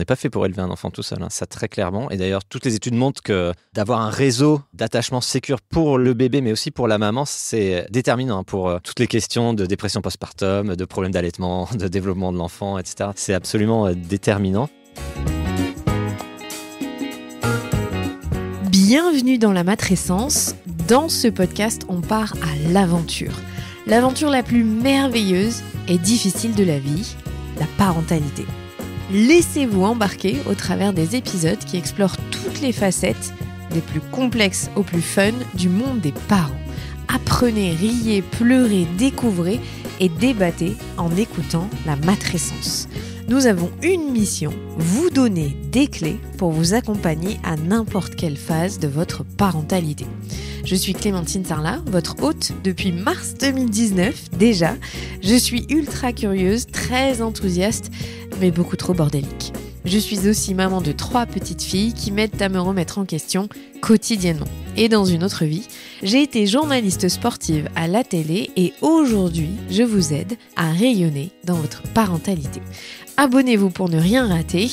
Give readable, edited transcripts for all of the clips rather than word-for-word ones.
On n'est pas fait pour élever un enfant tout seul, ça très clairement. Et d'ailleurs, toutes les études montrent que d'avoir un réseau d'attachement sécure pour le bébé, mais aussi pour la maman, c'est déterminant pour toutes les questions de dépression postpartum, de problèmes d'allaitement, de développement de l'enfant, etc. C'est absolument déterminant. Bienvenue dans la matrescence. Dans ce podcast, on part à l'aventure. L'aventure la plus merveilleuse et difficile de la vie, la parentalité. Laissez-vous embarquer au travers des épisodes qui explorent toutes les facettes, des plus complexes aux plus fun, du monde des parents. Apprenez, riez, pleurez, découvrez et débattez en écoutant la matrescence. Nous avons une mission, vous donner des clés pour vous accompagner à n'importe quelle phase de votre parentalité. Je suis Clémentine Sarlat, votre hôte depuis mars 2019 déjà. Je suis ultra curieuse, très enthousiaste, mais beaucoup trop bordélique. Je suis aussi maman de 3 petites filles qui m'aident à me remettre en question quotidiennement. Et dans une autre vie, j'ai été journaliste sportive à la télé et aujourd'hui, je vous aide à rayonner dans votre parentalité. Abonnez-vous pour ne rien rater.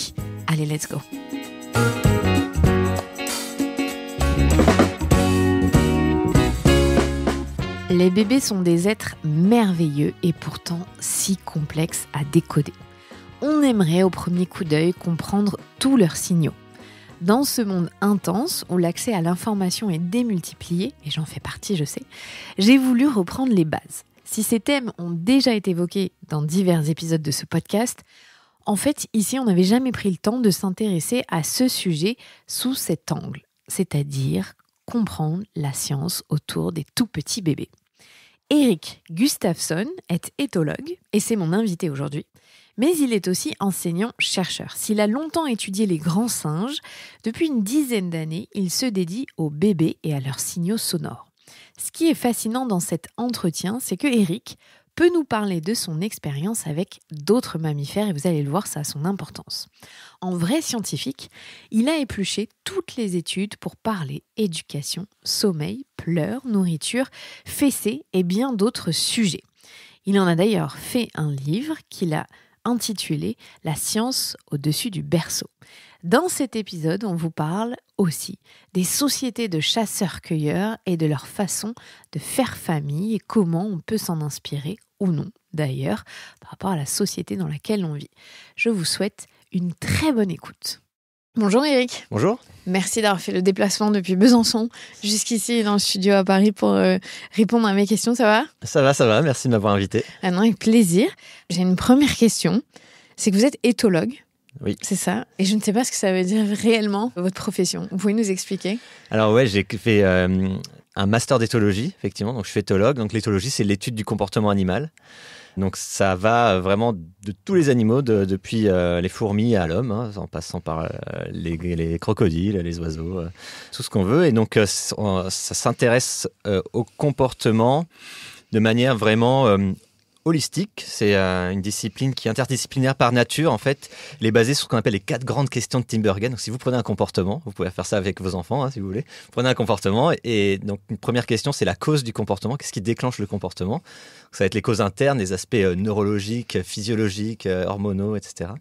Allez, let's go! Les bébés sont des êtres merveilleux et pourtant si complexes à décoder. On aimerait au premier coup d'œil comprendre tous leurs signaux. Dans ce monde intense où l'accès à l'information est démultiplié, et j'en fais partie je sais, j'ai voulu reprendre les bases. Si ces thèmes ont déjà été évoqués dans divers épisodes de ce podcast, en fait ici on n'avait jamais pris le temps de s'intéresser à ce sujet sous cet angle, c'est-à-dire comprendre la science autour des tout petits bébés. Erik Gustafsson est éthologue et c'est mon invité aujourd'hui. Mais il est aussi enseignant-chercheur. S'il a longtemps étudié les grands singes, depuis une dizaine d'années, il se dédie aux bébés et à leurs signaux sonores. Ce qui est fascinant dans cet entretien, c'est que Erik peut nous parler de son expérience avec d'autres mammifères et vous allez le voir, ça a son importance. En vrai scientifique, il a épluché toutes les études pour parler éducation, sommeil, pleurs, nourriture, fessées et bien d'autres sujets. Il en a d'ailleurs fait un livre qu'il a intitulé « La science au-dessus du berceau ». Dans cet épisode, on vous parle aussi des sociétés de chasseurs-cueilleurs et de leur façon de faire famille et comment on peut s'en inspirer ou non, d'ailleurs, par rapport à la société dans laquelle on vit. Je vous souhaite une très bonne écoute. Bonjour Erik. Bonjour. Merci d'avoir fait le déplacement depuis Besançon jusqu'ici dans le studio à Paris pour répondre à mes questions, ça va ? Ça va, merci de m'avoir invité. Ah non, avec plaisir. J'ai une première question, c'est que vous êtes éthologue. Oui. C'est ça. Et je ne sais pas ce que ça veut dire réellement, votre profession. Vous pouvez nous expliquer ? Alors ouais, j'ai fait un master d'éthologie, effectivement. Donc je suis éthologue. Donc l'éthologie, c'est l'étude du comportement animal. Donc ça va vraiment de tous les animaux, depuis les fourmis à l'homme, en passant par les crocodiles, les oiseaux, tout ce qu'on veut. Et donc ça s'intéresse au comportement de manière vraiment holistique. C'est une discipline qui est interdisciplinaire par nature. En fait, elle est basée sur ce qu'on appelle les 4 grandes questions de Tinbergen. Donc si vous prenez un comportement, vous pouvez faire ça avec vos enfants si vous voulez. Vous prenez un comportement et donc une première question, c'est la cause du comportement. Qu'est-ce qui déclenche le comportement ? Ça va être les causes internes, les aspects neurologiques, physiologiques, hormonaux, etc.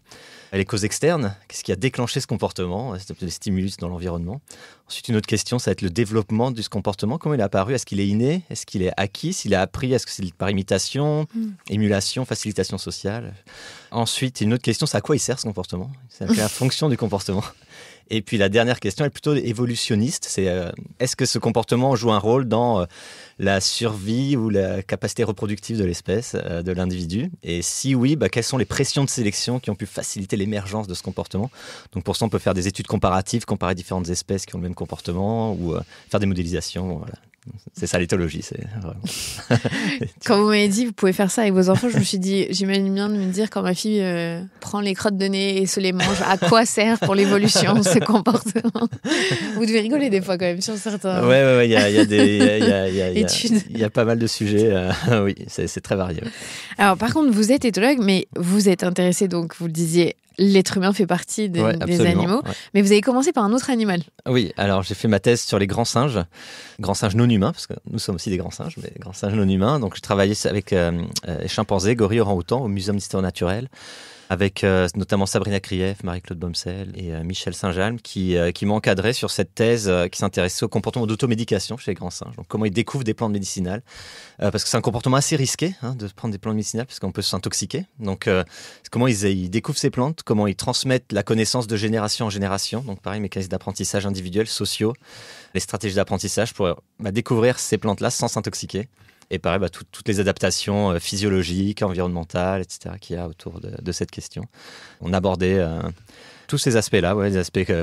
Et les causes externes, qu'est-ce qui a déclenché ce comportement ? C'est les stimulus dans l'environnement. Ensuite, une autre question, ça va être le développement de ce comportement. Comment il est apparu ? Est-ce qu'il est inné ? Est-ce qu'il est acquis ? S'il est appris, est-ce que c'est par imitation, émulation, facilitation sociale ? Ensuite, une autre question, c'est à quoi il sert ce comportement ? C'est la fonction du comportement. Et puis la dernière question est plutôt évolutionniste, c'est est-ce que ce comportement joue un rôle dans la survie ou la capacité reproductive de l'espèce, de l'individu ? Et si oui, quelles sont les pressions de sélection qui ont pu faciliter l'émergence de ce comportement ? Donc pour ça, on peut faire des études comparatives, comparer différentes espèces qui ont le même comportement ou faire des modélisations, voilà. C'est ça l'éthologie, c'est vraiment... Quand vous m'avez dit vous pouvez faire ça avec vos enfants, je me suis dit, j'imagine bien de me dire quand ma fille prend les crottes de nez et se les mange, à quoi sert pour l'évolution ce comportement ? Vous devez rigoler des fois quand même sur certains. Ouais, il y a des études. Il y a pas mal de sujets. Oui, c'est très varié. Ouais. Alors par contre, vous êtes éthologue, mais vous êtes intéressé, donc vous le disiez, l'être humain fait partie des animaux, mais vous avez commencé par un autre animal. Oui, alors j'ai fait ma thèse sur les grands singes non humains, parce que nous sommes aussi des grands singes, mais grands singes non humains. Donc je travaillais avec les chimpanzés, gorilles, orang-outans au Muséum d'histoire naturelle. avec notamment Sabrina Krief, Marie-Claude Bomsel et Michel Saint-Jalm qui m'ont encadré sur cette thèse qui s'intéressait au comportement d'automédication chez les grands singes. Donc comment ils découvrent des plantes médicinales, parce que c'est un comportement assez risqué de prendre des plantes médicinales parce qu'on peut s'intoxiquer. Donc comment ils découvrent ces plantes, comment ils transmettent la connaissance de génération en génération. Donc pareil, mécanismes d'apprentissage individuels, sociaux, les stratégies d'apprentissage pour découvrir ces plantes-là sans s'intoxiquer. Et pareil, toutes les adaptations physiologiques, environnementales, etc., qu'il y a autour de cette question. On abordait tous ces aspects-là, des aspects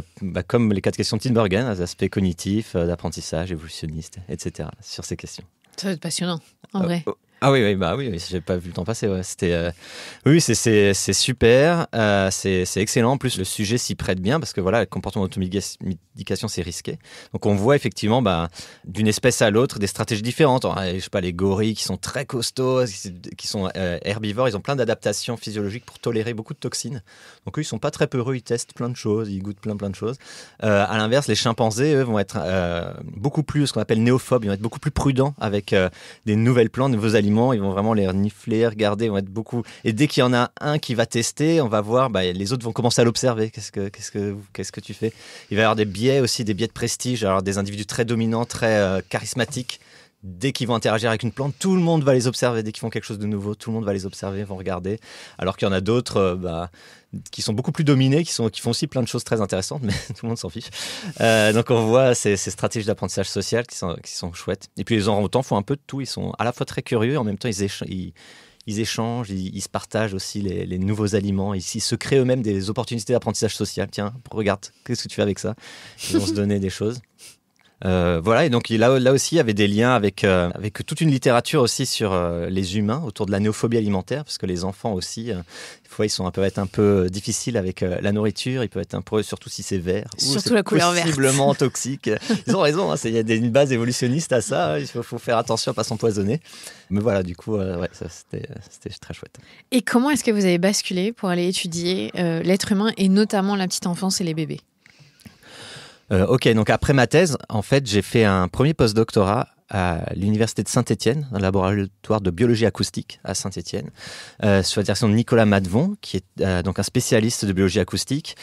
comme les 4 questions de Tinbergen, des aspects cognitifs, d'apprentissage, évolutionnistes, etc., sur ces questions. Ça va être passionnant, en vrai. Ah oui, j'ai pas vu le temps passer. Ouais. Oui, c'est super, c'est excellent. En plus, le sujet s'y prête bien parce que voilà, le comportement d'automédication, c'est risqué. Donc, on voit effectivement d'une espèce à l'autre des stratégies différentes. Alors, je sais pas, les gorilles qui sont très costauds, qui sont herbivores, ils ont plein d'adaptations physiologiques pour tolérer beaucoup de toxines. Donc, eux, ils sont pas très peureux, ils testent plein de choses, ils goûtent plein de choses. À l'inverse, les chimpanzés, eux, vont être beaucoup plus, ce qu'on appelle néophobes, ils vont être beaucoup plus prudents avec des nouvelles plantes, de nouveaux aliments. Ils vont vraiment les renifler, regarder, ils vont être beaucoup. Et dès qu'il y en a un qui va tester, on va voir, les autres vont commencer à l'observer. Qu'est-ce que tu fais ? Il va y avoir des biais aussi, des biais de prestige. Alors des individus très dominants, très charismatiques. Dès qu'ils vont interagir avec une plante, tout le monde va les observer. Dès qu'ils font quelque chose de nouveau, tout le monde va les observer, vont regarder. Alors qu'il y en a d'autres qui sont beaucoup plus dominés, qui font aussi plein de choses très intéressantes, mais tout le monde s'en fiche. Donc on voit ces stratégies d'apprentissage social qui sont chouettes. Et puis les orang-outans font un peu de tout. Ils sont à la fois très curieux, en même temps ils échangent, ils se partagent aussi les nouveaux aliments. Ils se créent eux-mêmes des opportunités d'apprentissage social. Tiens, regarde, qu'est-ce que tu fais avec ça ? Ils vont se donner des choses. Voilà, et donc là aussi il y avait des liens avec toute une littérature aussi sur les humains autour de la néophobie alimentaire, parce que les enfants aussi, des fois ils peuvent être un peu difficiles avec la nourriture, ils peuvent être un peu, surtout si c'est vert, surtout ou la couleur verte, possiblement toxique. Ils ont raison, il y a une base évolutionniste à ça, il faut faire attention à pas s'empoisonner. Mais voilà, du coup, ça, c'était très chouette. Et comment est-ce que vous avez basculé pour aller étudier l'être humain et notamment la petite enfance et les bébés ? Ok, donc après ma thèse, en fait, j'ai fait un premier post-doctorat à l'université de Saint-Étienne, dans le laboratoire de biologie acoustique à Saint-Étienne, sous la direction de Nicolas Madevon, qui est donc un spécialiste de biologie acoustique.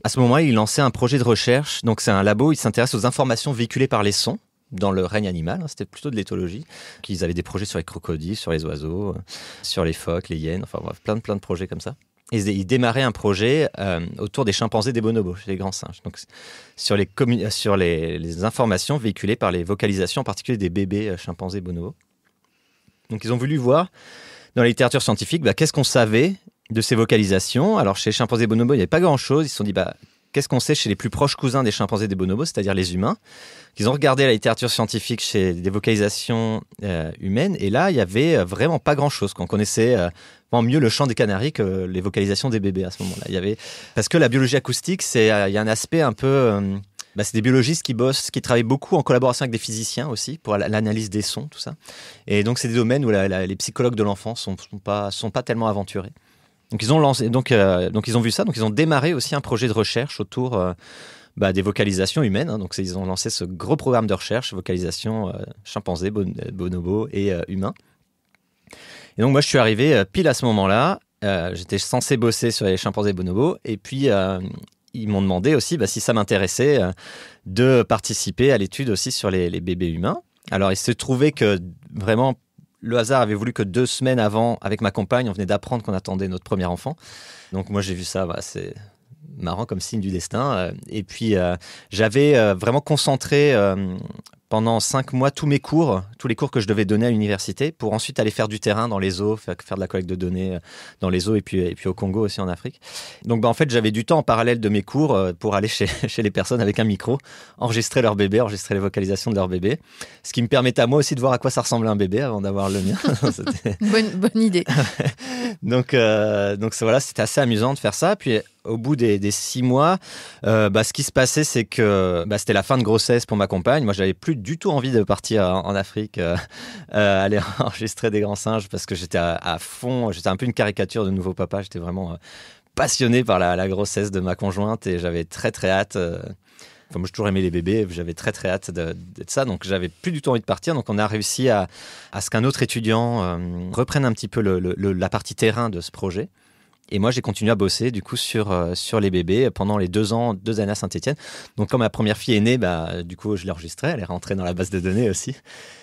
À ce moment-là, il lançait un projet de recherche. Donc c'est un labo, il s'intéresse aux informations véhiculées par les sons dans le règne animal, c'était plutôt de l'éthologie. Ils avaient des projets sur les crocodiles, sur les oiseaux, sur les phoques, les hyènes, enfin bref, plein de projets comme ça. Et ils démarraient un projet autour des chimpanzés et des bonobos, chez les grands singes. Donc, sur les informations véhiculées par les vocalisations, en particulier des bébés chimpanzés et bonobos. Donc, ils ont voulu voir, dans la littérature scientifique, qu'est-ce qu'on savait de ces vocalisations. Alors, chez les chimpanzés et bonobos, il n'y avait pas grand-chose. Ils se sont dit, qu'est-ce qu'on sait chez les plus proches cousins des chimpanzés et des bonobos, c'est-à-dire les humains. Ils ont regardé la littérature scientifique chez des vocalisations humaines, et là, il n'y avait vraiment pas grand-chose. On connaissait mieux le chant des canaris que les vocalisations des bébés à ce moment-là. Parce que la biologie acoustique, il y a un aspect un peu... c'est des biologistes qui travaillent beaucoup en collaboration avec des physiciens aussi, pour l'analyse des sons, tout ça. Et donc, c'est des domaines où les psychologues de l'enfant sont pas tellement aventurés. Donc ils ont lancé, donc ils ont vu ça, donc ils ont démarré aussi un projet de recherche autour des vocalisations humaines. Donc ils ont lancé ce gros programme de recherche, vocalisation chimpanzés, bonobos et humains. Et donc moi je suis arrivé pile à ce moment-là. J'étais censé bosser sur les chimpanzés et bonobos, et puis ils m'ont demandé aussi si ça m'intéressait de participer à l'étude aussi sur les bébés humains. Alors il se trouvait que vraiment le hasard avait voulu que 2 semaines avant, avec ma compagne, on venait d'apprendre qu'on attendait notre premier enfant. Donc moi j'ai vu ça, c'est marrant comme signe du destin. Et puis j'avais vraiment concentré pendant 5 mois tous les cours que je devais donner à l'université, pour ensuite aller faire du terrain dans les zoos, faire de la collecte de données dans les zoos, et puis au Congo aussi, en Afrique. Donc en fait j'avais du temps en parallèle de mes cours pour aller chez les personnes avec un micro, enregistrer leur bébé, enregistrer les vocalisations de leur bébé, ce qui me permettait à moi aussi de voir à quoi ça ressemblait un bébé avant d'avoir le mien. Bonne idée. Donc voilà, c'était assez amusant de faire ça. Puis au bout des 6 mois, ce qui se passait, c'est que c'était la fin de grossesse pour ma compagne. Moi, j'avais plus du tout envie de partir en Afrique, aller enregistrer des grands singes, parce que j'étais à fond. J'étais un peu une caricature de nouveau papa. J'étais vraiment passionné par la grossesse de ma conjointe, et j'avais très très hâte. Moi, j'ai toujours aimé les bébés, j'avais très très hâte d'être ça, donc j'avais plus du tout envie de partir. Donc on a réussi à ce qu'un autre étudiant reprenne un petit peu la partie terrain de ce projet. Et moi, j'ai continué à bosser du coup sur les bébés pendant les 2 années à Saint-Étienne. Donc, quand ma première fille est née, du coup, je l'ai enregistrée. Elle est rentrée dans la base de données aussi.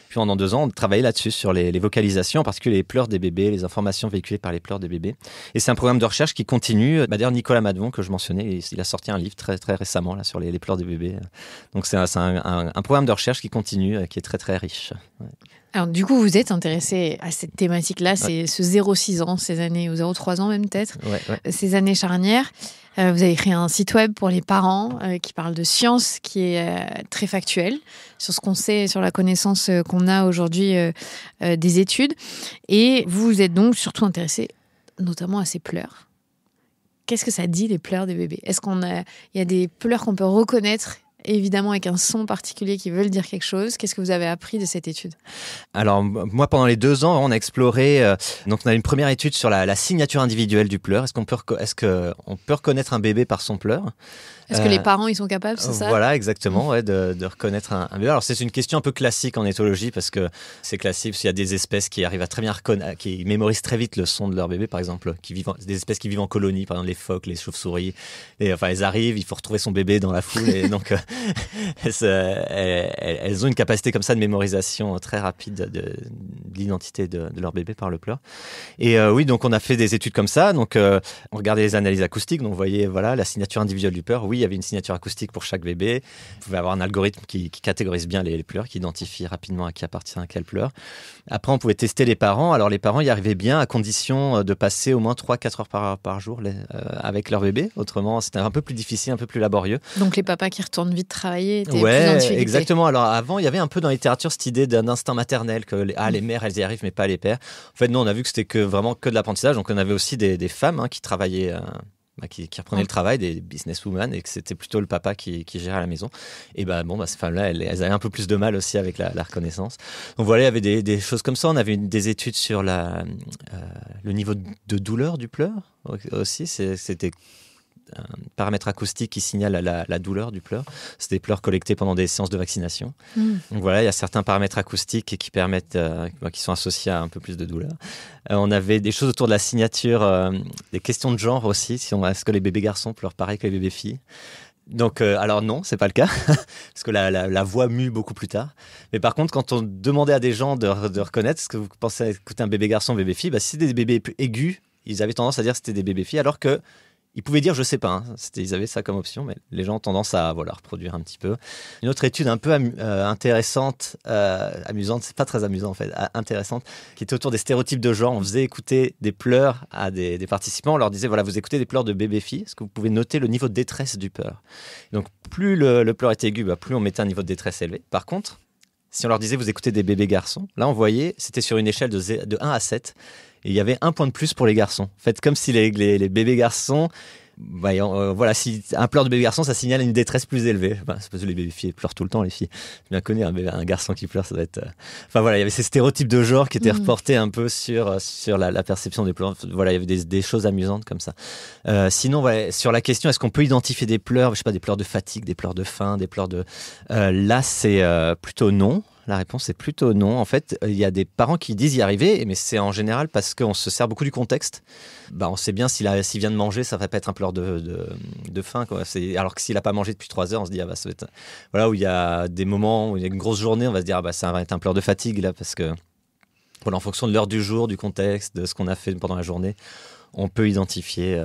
Puis pendant 2 ans, on travaillait là-dessus, sur les vocalisations, en particulier les pleurs des bébés, les informations véhiculées par les pleurs des bébés. Et c'est un programme de recherche qui continue. D'ailleurs, Nicolas Madevon, que je mentionnais, il a sorti un livre très, très récemment là, sur les pleurs des bébés. Donc c'est un programme de recherche qui continue, qui est très, très riche. Ouais. Alors du coup, vous êtes intéressé à cette thématique-là, c'est ce 0,6 ans, ces années, ou 0,3 ans même peut-être, ces années charnières. Vous avez créé un site web pour les parents qui parle de science, qui est très factuel, sur ce qu'on sait, sur la connaissance qu'on a aujourd'hui des études. Et vous vous êtes donc surtout intéressé notamment à ces pleurs. Qu'est-ce que ça dit, les pleurs des bébés ? Est-ce il y a des pleurs qu'on peut reconnaître, évidemment avec un son particulier qui veulent dire quelque chose? Qu'est-ce que vous avez appris de cette étude? Alors moi, pendant les 2 ans, on a exploré, donc on a une première étude sur la signature individuelle du pleur. Est-ce qu'on peut reconnaître un bébé par son pleur? Est-ce que les parents, ils sont capables, c'est ça? Voilà, exactement, de reconnaître un bébé. Alors, c'est une question un peu classique en éthologie parce que c'est classique. Il y a des espèces qui arrivent à très bien qui mémorisent très vite le son de leur bébé, par exemple, des espèces qui vivent en colonie, par exemple les phoques, les chauves-souris. Et enfin, elles arrivent, il faut retrouver son bébé dans la foule. Et donc, elles ont une capacité comme ça de mémorisation très rapide de l'identité de leur bébé par le pleur. Et oui, donc on a fait des études comme ça. Donc, on regardait les analyses acoustiques. Donc, vous voyez, voilà, la signature individuelle du pleur. Oui, il y avait une signature acoustique pour chaque bébé. Vous pouvez avoir un algorithme qui catégorise bien les pleurs, qui identifie rapidement à qui appartient quel pleur. Après, on pouvait tester les parents. Alors, les parents y arrivaient bien à condition de passer au moins 3-4 heures par jour avec leur bébé. Autrement, c'était un peu plus difficile, un peu plus laborieux. Donc, les papas qui retournent vite travailler étaient plus en difficulté. Exactement. Alors, avant, il y avait un peu dans la littérature cette idée d'un instinct maternel, que les mères, elles y arrivent, mais pas les pères. En fait, nous, on a vu que c'était vraiment que de l'apprentissage. Donc, on avait aussi des femmes qui travaillaient... qui reprenaient le travail, des businesswomen, et que c'était plutôt le papa qui gérait la maison. Et ces femmes-là, elles avaient un peu plus de mal aussi avec la reconnaissance. Donc voilà, il y avait des choses comme ça. On avait des études sur le niveau de douleur du pleur aussi. C'était un paramètre acoustique qui signale la douleur du pleur. C'est des pleurs collectés pendant des séances de vaccination. Donc voilà, il y a certains paramètres acoustiques qui permettent, qui sont associés à un peu plus de douleur. On avait des choses autour de la signature, des questions de genre aussi. Est-ce que les bébés garçons pleurent pareil que les bébés filles? Donc, alors non, c'est pas le cas, parce que la voix mue beaucoup plus tard. Mais par contre, quand on demandait à des gens de reconnaître, est-ce que vous pensez à écouter un bébé garçon, bébé fille, si c'était des bébés aigus, ils avaient tendance à dire que c'était des bébés filles, alors que ils pouvaient dire je sais pas, ils avaient ça comme option, mais les gens ont tendance à reproduire un petit peu. Une autre étude un peu intéressante, amusante, c'est pas très amusant en fait, intéressante, qui était autour des stéréotypes de genre. On faisait écouter des pleurs à des participants, on leur disait voilà, vous écoutez des pleurs de bébé filles, est-ce que vous pouvez noter le niveau de détresse du pleur? Donc plus le pleur était aigu, plus on mettait un niveau de détresse élevé. Par contre, si on leur disait vous écoutez des bébés garçons, là on voyait, c'était sur une échelle de 1 à 7, et il y avait 1 point de plus pour les garçons. Faites comme si les bébés garçons, voilà, si un pleur de bébé garçon, ça signale une détresse plus élevée. C'est parce que les bébés filles pleurent tout le temps, les filles. J'ai bien connu un garçon qui pleure, ça doit être... Enfin voilà, il y avait ces stéréotypes de genre qui étaient reportés un peu sur la perception des pleurs. Voilà, il y avait des choses amusantes comme ça. Sinon, sur la question, est-ce qu'on peut identifier des pleurs, je sais pas, des pleurs de fatigue, des pleurs de faim, des pleurs de... là, c'est plutôt non. La réponse est plutôt non. En fait, il y a des parents qui disent y arriver, mais c'est en général parce qu'on se sert beaucoup du contexte. On sait bien s'il vient de manger, ça va pas être un pleur de faim, quoi. Alors que s'il a pas mangé depuis 3 heures, on se dit ça va être... Voilà, où il y a des moments où il y a une grosse journée, on va se dire ça va être un pleur de fatigue là, parce que voilà, en fonction de l'heure du jour, du contexte, de ce qu'on a fait pendant la journée, on peut identifier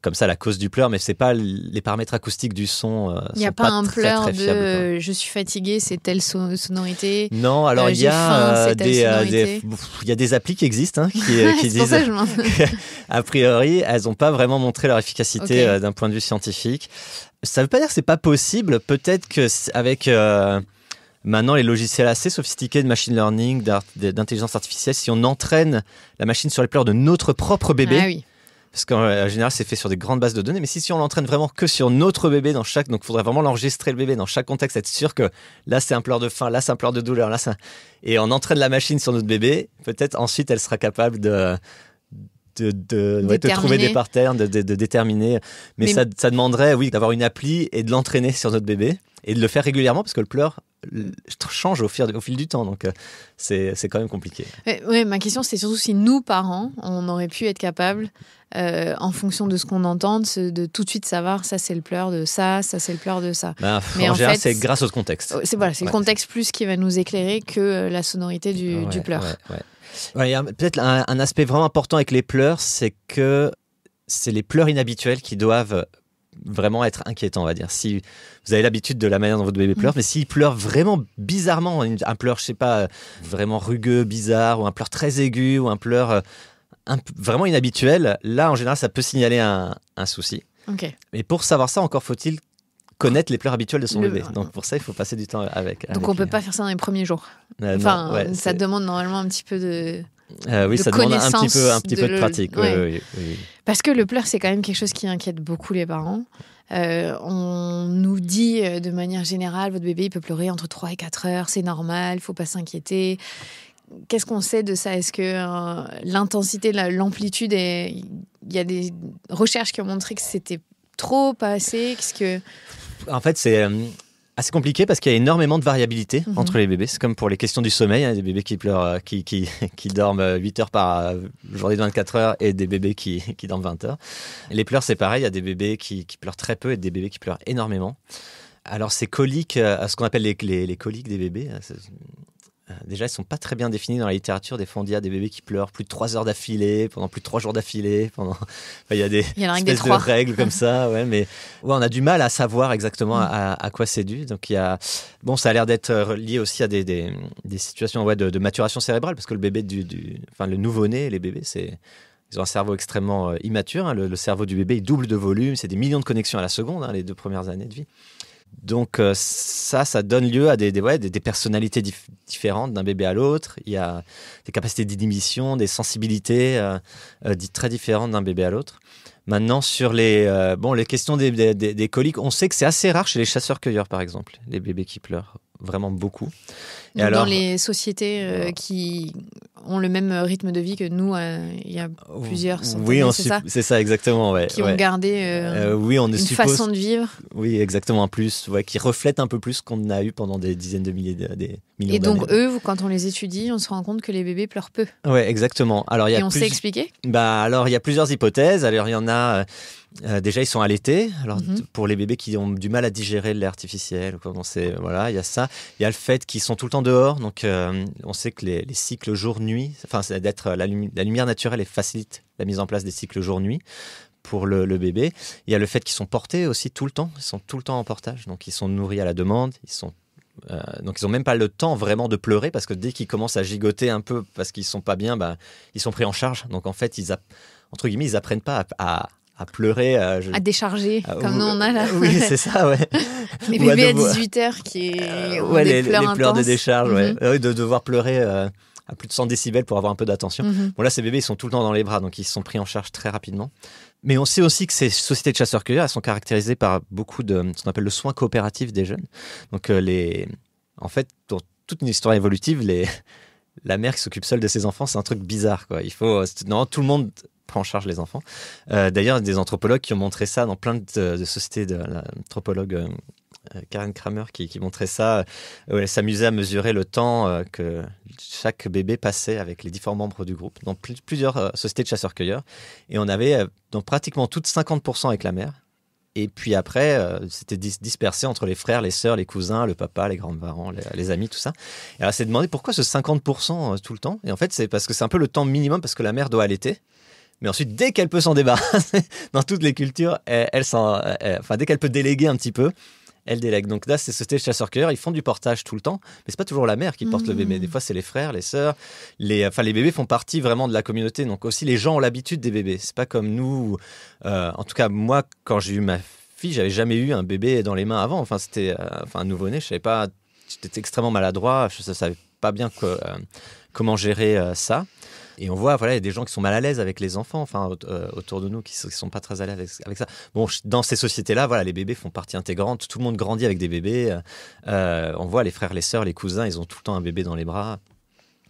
comme ça la cause du pleur, mais c'est pas les paramètres acoustiques du son. Il n'y a pas un pleur très fiables, de je suis fatigué, c'est telle sonorité. Non, alors il y a des applis qui existent qui disent. Ça, je a priori, elles n'ont pas vraiment montré leur efficacité d'un point de vue scientifique. Ça ne veut pas dire que c'est pas possible. Peut-être que avec maintenant les logiciels assez sophistiqués de machine learning, d'intelligence artificielle, si on entraîne la machine sur les pleurs de notre propre bébé. Ah oui. Parce qu'en général, c'est fait sur des grandes bases de données. Mais si on l'entraîne vraiment que sur notre bébé donc il faudrait vraiment l'enregistrer le bébé dans chaque contexte, être sûr que là, c'est un pleur de faim, là, c'est un pleur de douleur, et on entraîne la machine sur notre bébé, peut-être ensuite, elle sera capable de trouver des patterns, de déterminer. Mais ça demanderait, d'avoir une appli et de l'entraîner sur notre bébé. et de le faire régulièrement parce que le pleur change au fil du temps. Donc, c'est quand même compliqué. Oui, ma question, c'était surtout si nous, parents, on aurait pu être capables, en fonction de ce qu'on entend, de tout de suite savoir ça, c'est le pleur de ça, c'est le pleur de ça. Mais en général, c'est grâce au contexte. C'est le contexte plus qui va nous éclairer que la sonorité du pleur. Il y a peut-être un aspect vraiment important avec les pleurs, c'est que c'est les pleurs inhabituels qui doivent vraiment être inquiétants, on va dire. Si vous avez l'habitude de la manière dont votre bébé pleure, mais s'il pleure vraiment bizarrement, un pleur, je sais pas, vraiment rugueux, bizarre, ou un pleur très aigu, ou un pleur vraiment inhabituel, là, en général, ça peut signaler un souci. Okay. Mais pour savoir ça, encore faut-il connaître les pleurs habituelles de son bébé. Donc pour ça, il faut passer du temps avec. Donc on peut pas faire ça dans les premiers jours. Ça demande normalement un petit peu de... oui, ça demande un petit peu de pratique. Oui. Parce que le pleur, c'est quand même quelque chose qui inquiète beaucoup les parents. On nous dit de manière générale, votre bébé il peut pleurer entre 3 et 4 heures, c'est normal, il ne faut pas s'inquiéter. Qu'est-ce qu'on sait de ça? Est-ce que l'intensité, l'amplitude, il y a des recherches qui ont montré que c'était trop, pas assez? En fait, c'est assez compliqué parce qu'il y a énormément de variabilité entre les bébés. C'est comme pour les questions du sommeil, des bébés qui pleurent, qui dorment 8 heures par journée de 24 heures et des bébés qui dorment 20 heures. Les pleurs, c'est pareil, il y a des bébés qui pleurent très peu et des bébés qui pleurent énormément. Alors ces coliques, ce qu'on appelle les coliques des bébés, déjà, ils ne sont pas très bien définis dans la littérature. Des fois, on dit des bébés qui pleurent plus de 3 heures d'affilée, pendant plus de 3 jours d'affilée. Il y a des espèces de règles comme ça. Mais on a du mal à savoir exactement à quoi c'est dû. Donc, ça a l'air d'être lié aussi à des situations de maturation cérébrale, parce que le bébé le nouveau-né, les bébés, ils ont un cerveau extrêmement immature. Le cerveau du bébé, il double de volume. C'est des millions de connexions à la seconde, les 2 premières années de vie. Donc ça donne lieu à des personnalités différentes d'un bébé à l'autre. Il y a des capacités d'inhibition, des sensibilités très différentes d'un bébé à l'autre. Maintenant, sur les questions des coliques, on sait que c'est assez rare chez les chasseurs-cueilleurs, par exemple, les bébés qui pleurent vraiment beaucoup. Et alors, dans les sociétés qui ont le même rythme de vie que nous, il y a plusieurs centaines, c'est ça exactement. Qui ont gardé une façon de vivre. Oui, exactement, en plus, qui reflète un peu plus ce qu'on a eu pendant des dizaines de milliers, des millions et donc d'années. eux, quand on les étudie, on se rend compte que les bébés pleurent peu. Oui, exactement. Alors, et on sait expliquer? Alors, il y a plusieurs hypothèses. Alors, il y en a... déjà, ils sont allaités. Alors, pour les bébés qui ont du mal à digérer le lait artificiel, il y a ça. Il y a le fait qu'ils sont tout le temps dehors. Donc, on sait que les cycles jour-nuit, c'est d'être la lumière naturelle facilite la mise en place des cycles jour-nuit pour le bébé. Il y a le fait qu'ils sont portés aussi tout le temps. Ils sont tout le temps en portage. Donc, ils sont nourris à la demande. Donc, ils n'ont même pas le temps vraiment de pleurer parce que dès qu'ils commencent à gigoter un peu parce qu'ils ne sont pas bien, ils sont pris en charge. Donc, en fait, entre guillemets, ils n'apprennent pas à pleurer. À décharger, comme nous on a là. Oui, c'est ça, ouais. Les bébés à 18 heures qui ont des pleurs intenses. Les pleurs de décharge, de devoir pleurer à plus de 100 décibels pour avoir un peu d'attention. Bon, là, ces bébés, ils sont tout le temps dans les bras, donc ils sont pris en charge très rapidement. Mais on sait aussi que ces sociétés de chasseurs-cueilleurs, elles sont caractérisées par beaucoup de ce qu'on appelle le soin coopératif des jeunes. Donc, en fait, dans toute une histoire évolutive, la mère qui s'occupe seule de ses enfants, c'est un truc bizarre, quoi. Tout le monde prend en charge les enfants. D'ailleurs, des anthropologues qui ont montré ça dans plein de sociétés, de l'anthropologue Karen Kramer qui montrait ça, où elle s'amusait à mesurer le temps que chaque bébé passait avec les différents membres du groupe dans plusieurs sociétés de chasseurs-cueilleurs. Et on avait donc pratiquement toutes 50% avec la mère. Et puis après, c'était dispersé entre les frères, les sœurs, les cousins, le papa, les grands-parents, les amis, tout ça. Et alors, elle s'est demandé pourquoi ce 50% tout le temps. Et en fait, c'est parce que c'est un peu le temps minimum parce que la mère doit allaiter. Mais ensuite, dès qu'elle peut s'en débarrasser, dans toutes les cultures, dès qu'elle peut déléguer un petit peu, elle délègue. Donc là, c'est sociétés de chasseurs-cueilleurs, ils font du portage tout le temps, mais c'est pas toujours la mère qui porte le bébé. Des fois, c'est les frères, les sœurs. Les bébés font partie vraiment de la communauté. Donc aussi, les gens ont l'habitude des bébés. C'est pas comme nous. En tout cas, moi, quand j'ai eu ma fille, j'avais jamais eu un bébé dans les mains avant. C'était un nouveau-né. Je savais pas. J'étais extrêmement maladroit. Je savais pas bien comment gérer ça. Et on voit, il y a des gens qui sont mal à l'aise avec les enfants, autour de nous, qui sont pas très à l'aise avec ça. Bon, dans ces sociétés-là, les bébés font partie intégrante. Tout le monde grandit avec des bébés. On voit les frères, les sœurs, les cousins, ils ont tout le temps un bébé dans les bras.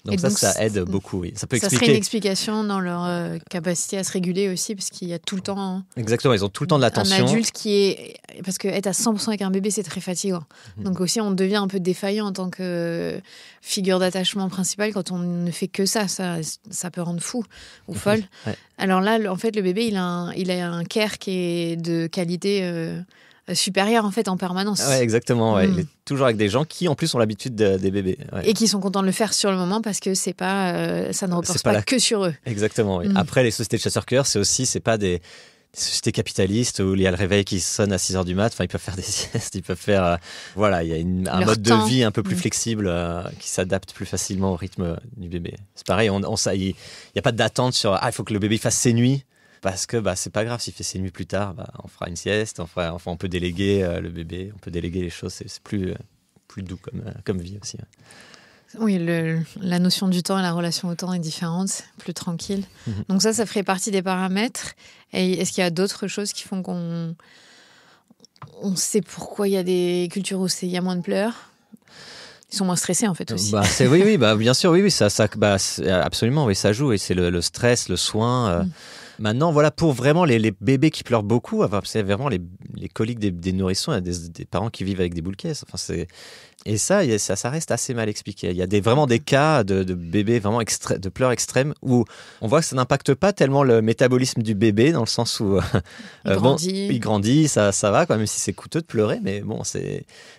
Donc ça aide beaucoup, oui. Ça serait une explication dans leur capacité à se réguler aussi, parce qu'il y a tout le temps... Exactement, ils ont tout le temps de l'attention. Un adulte qui est parce que être à 100% avec un bébé, c'est très fatigant. Donc aussi, on devient un peu défaillant en tant que figure d'attachement principale quand on ne fait que ça. Ça peut rendre fou ou folle. Ouais. Alors là, en fait, le bébé, il a un care qui est de qualité supérieure en fait en permanence. Ouais, exactement. Ouais. Il est toujours avec des gens qui, en plus, ont l'habitude des bébés. Ouais. Et qui sont contents de le faire sur le moment parce que c'est pas, ça ne repose pas que sur eux. Exactement. Oui. Après, les sociétés de chasseurs-cueilleurs, c'est pas des sociétés capitalistes où il y a le réveil qui sonne à 6h du mat. Enfin, ils peuvent faire des siestes, ils peuvent faire... voilà, il y a un mode de vie un peu plus flexible qui s'adapte plus facilement au rythme du bébé. C'est pareil, il n'y a pas d'attente sur il faut que le bébé fasse ses nuits. Parce que c'est pas grave, s'il fait ses nuits plus tard, on fera une sieste, on peut déléguer le bébé, on peut déléguer les choses, c'est plus doux comme vie aussi. Oui, la notion du temps et la relation au temps est différente, plus tranquille. Donc ça ferait partie des paramètres. Et est-ce qu'il y a d'autres choses qui font qu'on sait pourquoi il y a des cultures où il y a moins de pleurs? Ils sont moins stressés en fait aussi. Oui, bien sûr, oui, ça absolument, oui, ça joue. Et c'est le stress, le soin. Maintenant, voilà, pour vraiment les bébés qui pleurent beaucoup, c'est vraiment les coliques des nourrissons. Il y a des parents qui vivent avec des boules caisses. Enfin, et ça reste assez mal expliqué. Il y a vraiment des cas de bébés vraiment de pleurs extrêmes où on voit que ça n'impacte pas tellement le métabolisme du bébé, dans le sens où il grandit, ça va, quand même si c'est coûteux de pleurer, mais bon,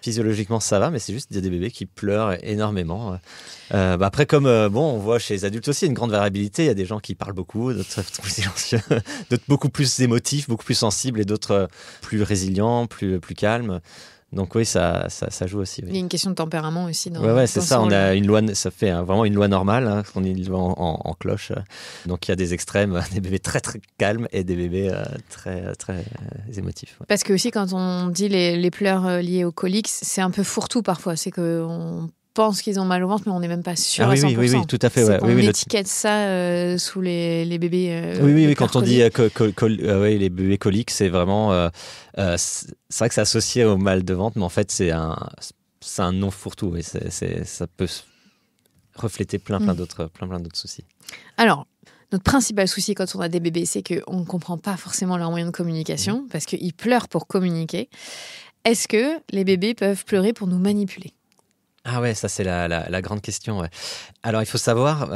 physiologiquement ça va, mais c'est juste qu'il y a des bébés qui pleurent énormément. Après, comme on voit chez les adultes aussi une grande variabilité. Il y a des gens qui parlent beaucoup, d'autres plus silencieux, d'autres beaucoup plus émotifs, beaucoup plus sensibles, et d'autres plus résilients, plus calmes. Donc oui, ça joue aussi. Oui. Il y a une question de tempérament aussi. C'est ça. On a une loi, ça fait vraiment une loi normale. On est une loi en cloche. Donc il y a des extrêmes, des bébés très très calmes et des bébés très très émotifs. Ouais. Parce que aussi quand on dit les pleurs liés aux coliques, c'est un peu fourre-tout parfois. C'est qu'on pense qu'ils ont mal au ventre, mais on n'est même pas sûr à 100%. Oui, tout à fait. C'est qu'on étiquette ça sous les bébés. Oui, quand on dit les bébés coliques, c'est vraiment... c'est vrai que c'est associé au mal de ventre, mais en fait, c'est un nom fourre-tout. Et ça peut refléter plein d'autres soucis. Alors, notre principal souci quand on a des bébés, c'est qu'on ne comprend pas forcément leurs moyens de communication, parce qu'ils pleurent pour communiquer. Est-ce que les bébés peuvent pleurer pour nous manipuler ? Ah ouais, ça c'est la grande question. Ouais. Alors il faut savoir,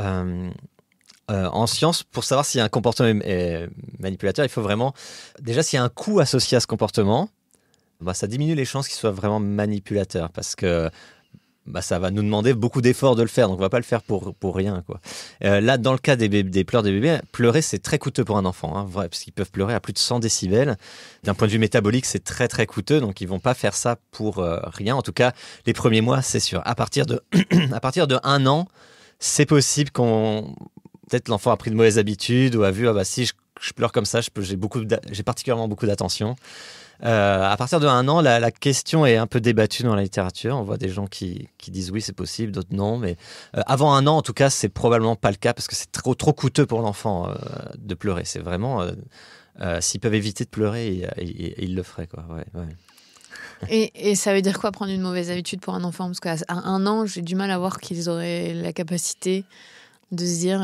en science, pour savoir s'il y a un comportement manipulateur, il faut vraiment... Déjà, s'il y a un coût associé à ce comportement, ça diminue les chances qu'il soit vraiment manipulateur, parce que ça va nous demander beaucoup d'efforts de le faire, donc on ne va pas le faire pour rien, quoi. Là, dans le cas des pleurs des bébés, pleurer, c'est très coûteux pour un enfant, parce qu'ils peuvent pleurer à plus de 100 décibels. D'un point de vue métabolique, c'est très très coûteux, donc ils ne vont pas faire ça pour rien. En tout cas, les premiers mois, c'est sûr. À partir de 1 an, c'est possible peut-être l'enfant a pris de mauvaises habitudes ou a vu si je pleure comme ça, j'ai particulièrement beaucoup d'attention. À partir de 1 an, la question est un peu débattue dans la littérature. On voit des gens qui disent oui, c'est possible, d'autres non. Mais avant 1 an, en tout cas, c'est probablement pas le cas parce que c'est trop coûteux pour l'enfant de pleurer. C'est vraiment... s'ils peuvent éviter de pleurer, ils le feraient, quoi. Ouais. Et ça veut dire quoi, prendre une mauvaise habitude pour un enfant ? Parce qu'à 1 an, j'ai du mal à voir qu'ils auraient la capacité de se dire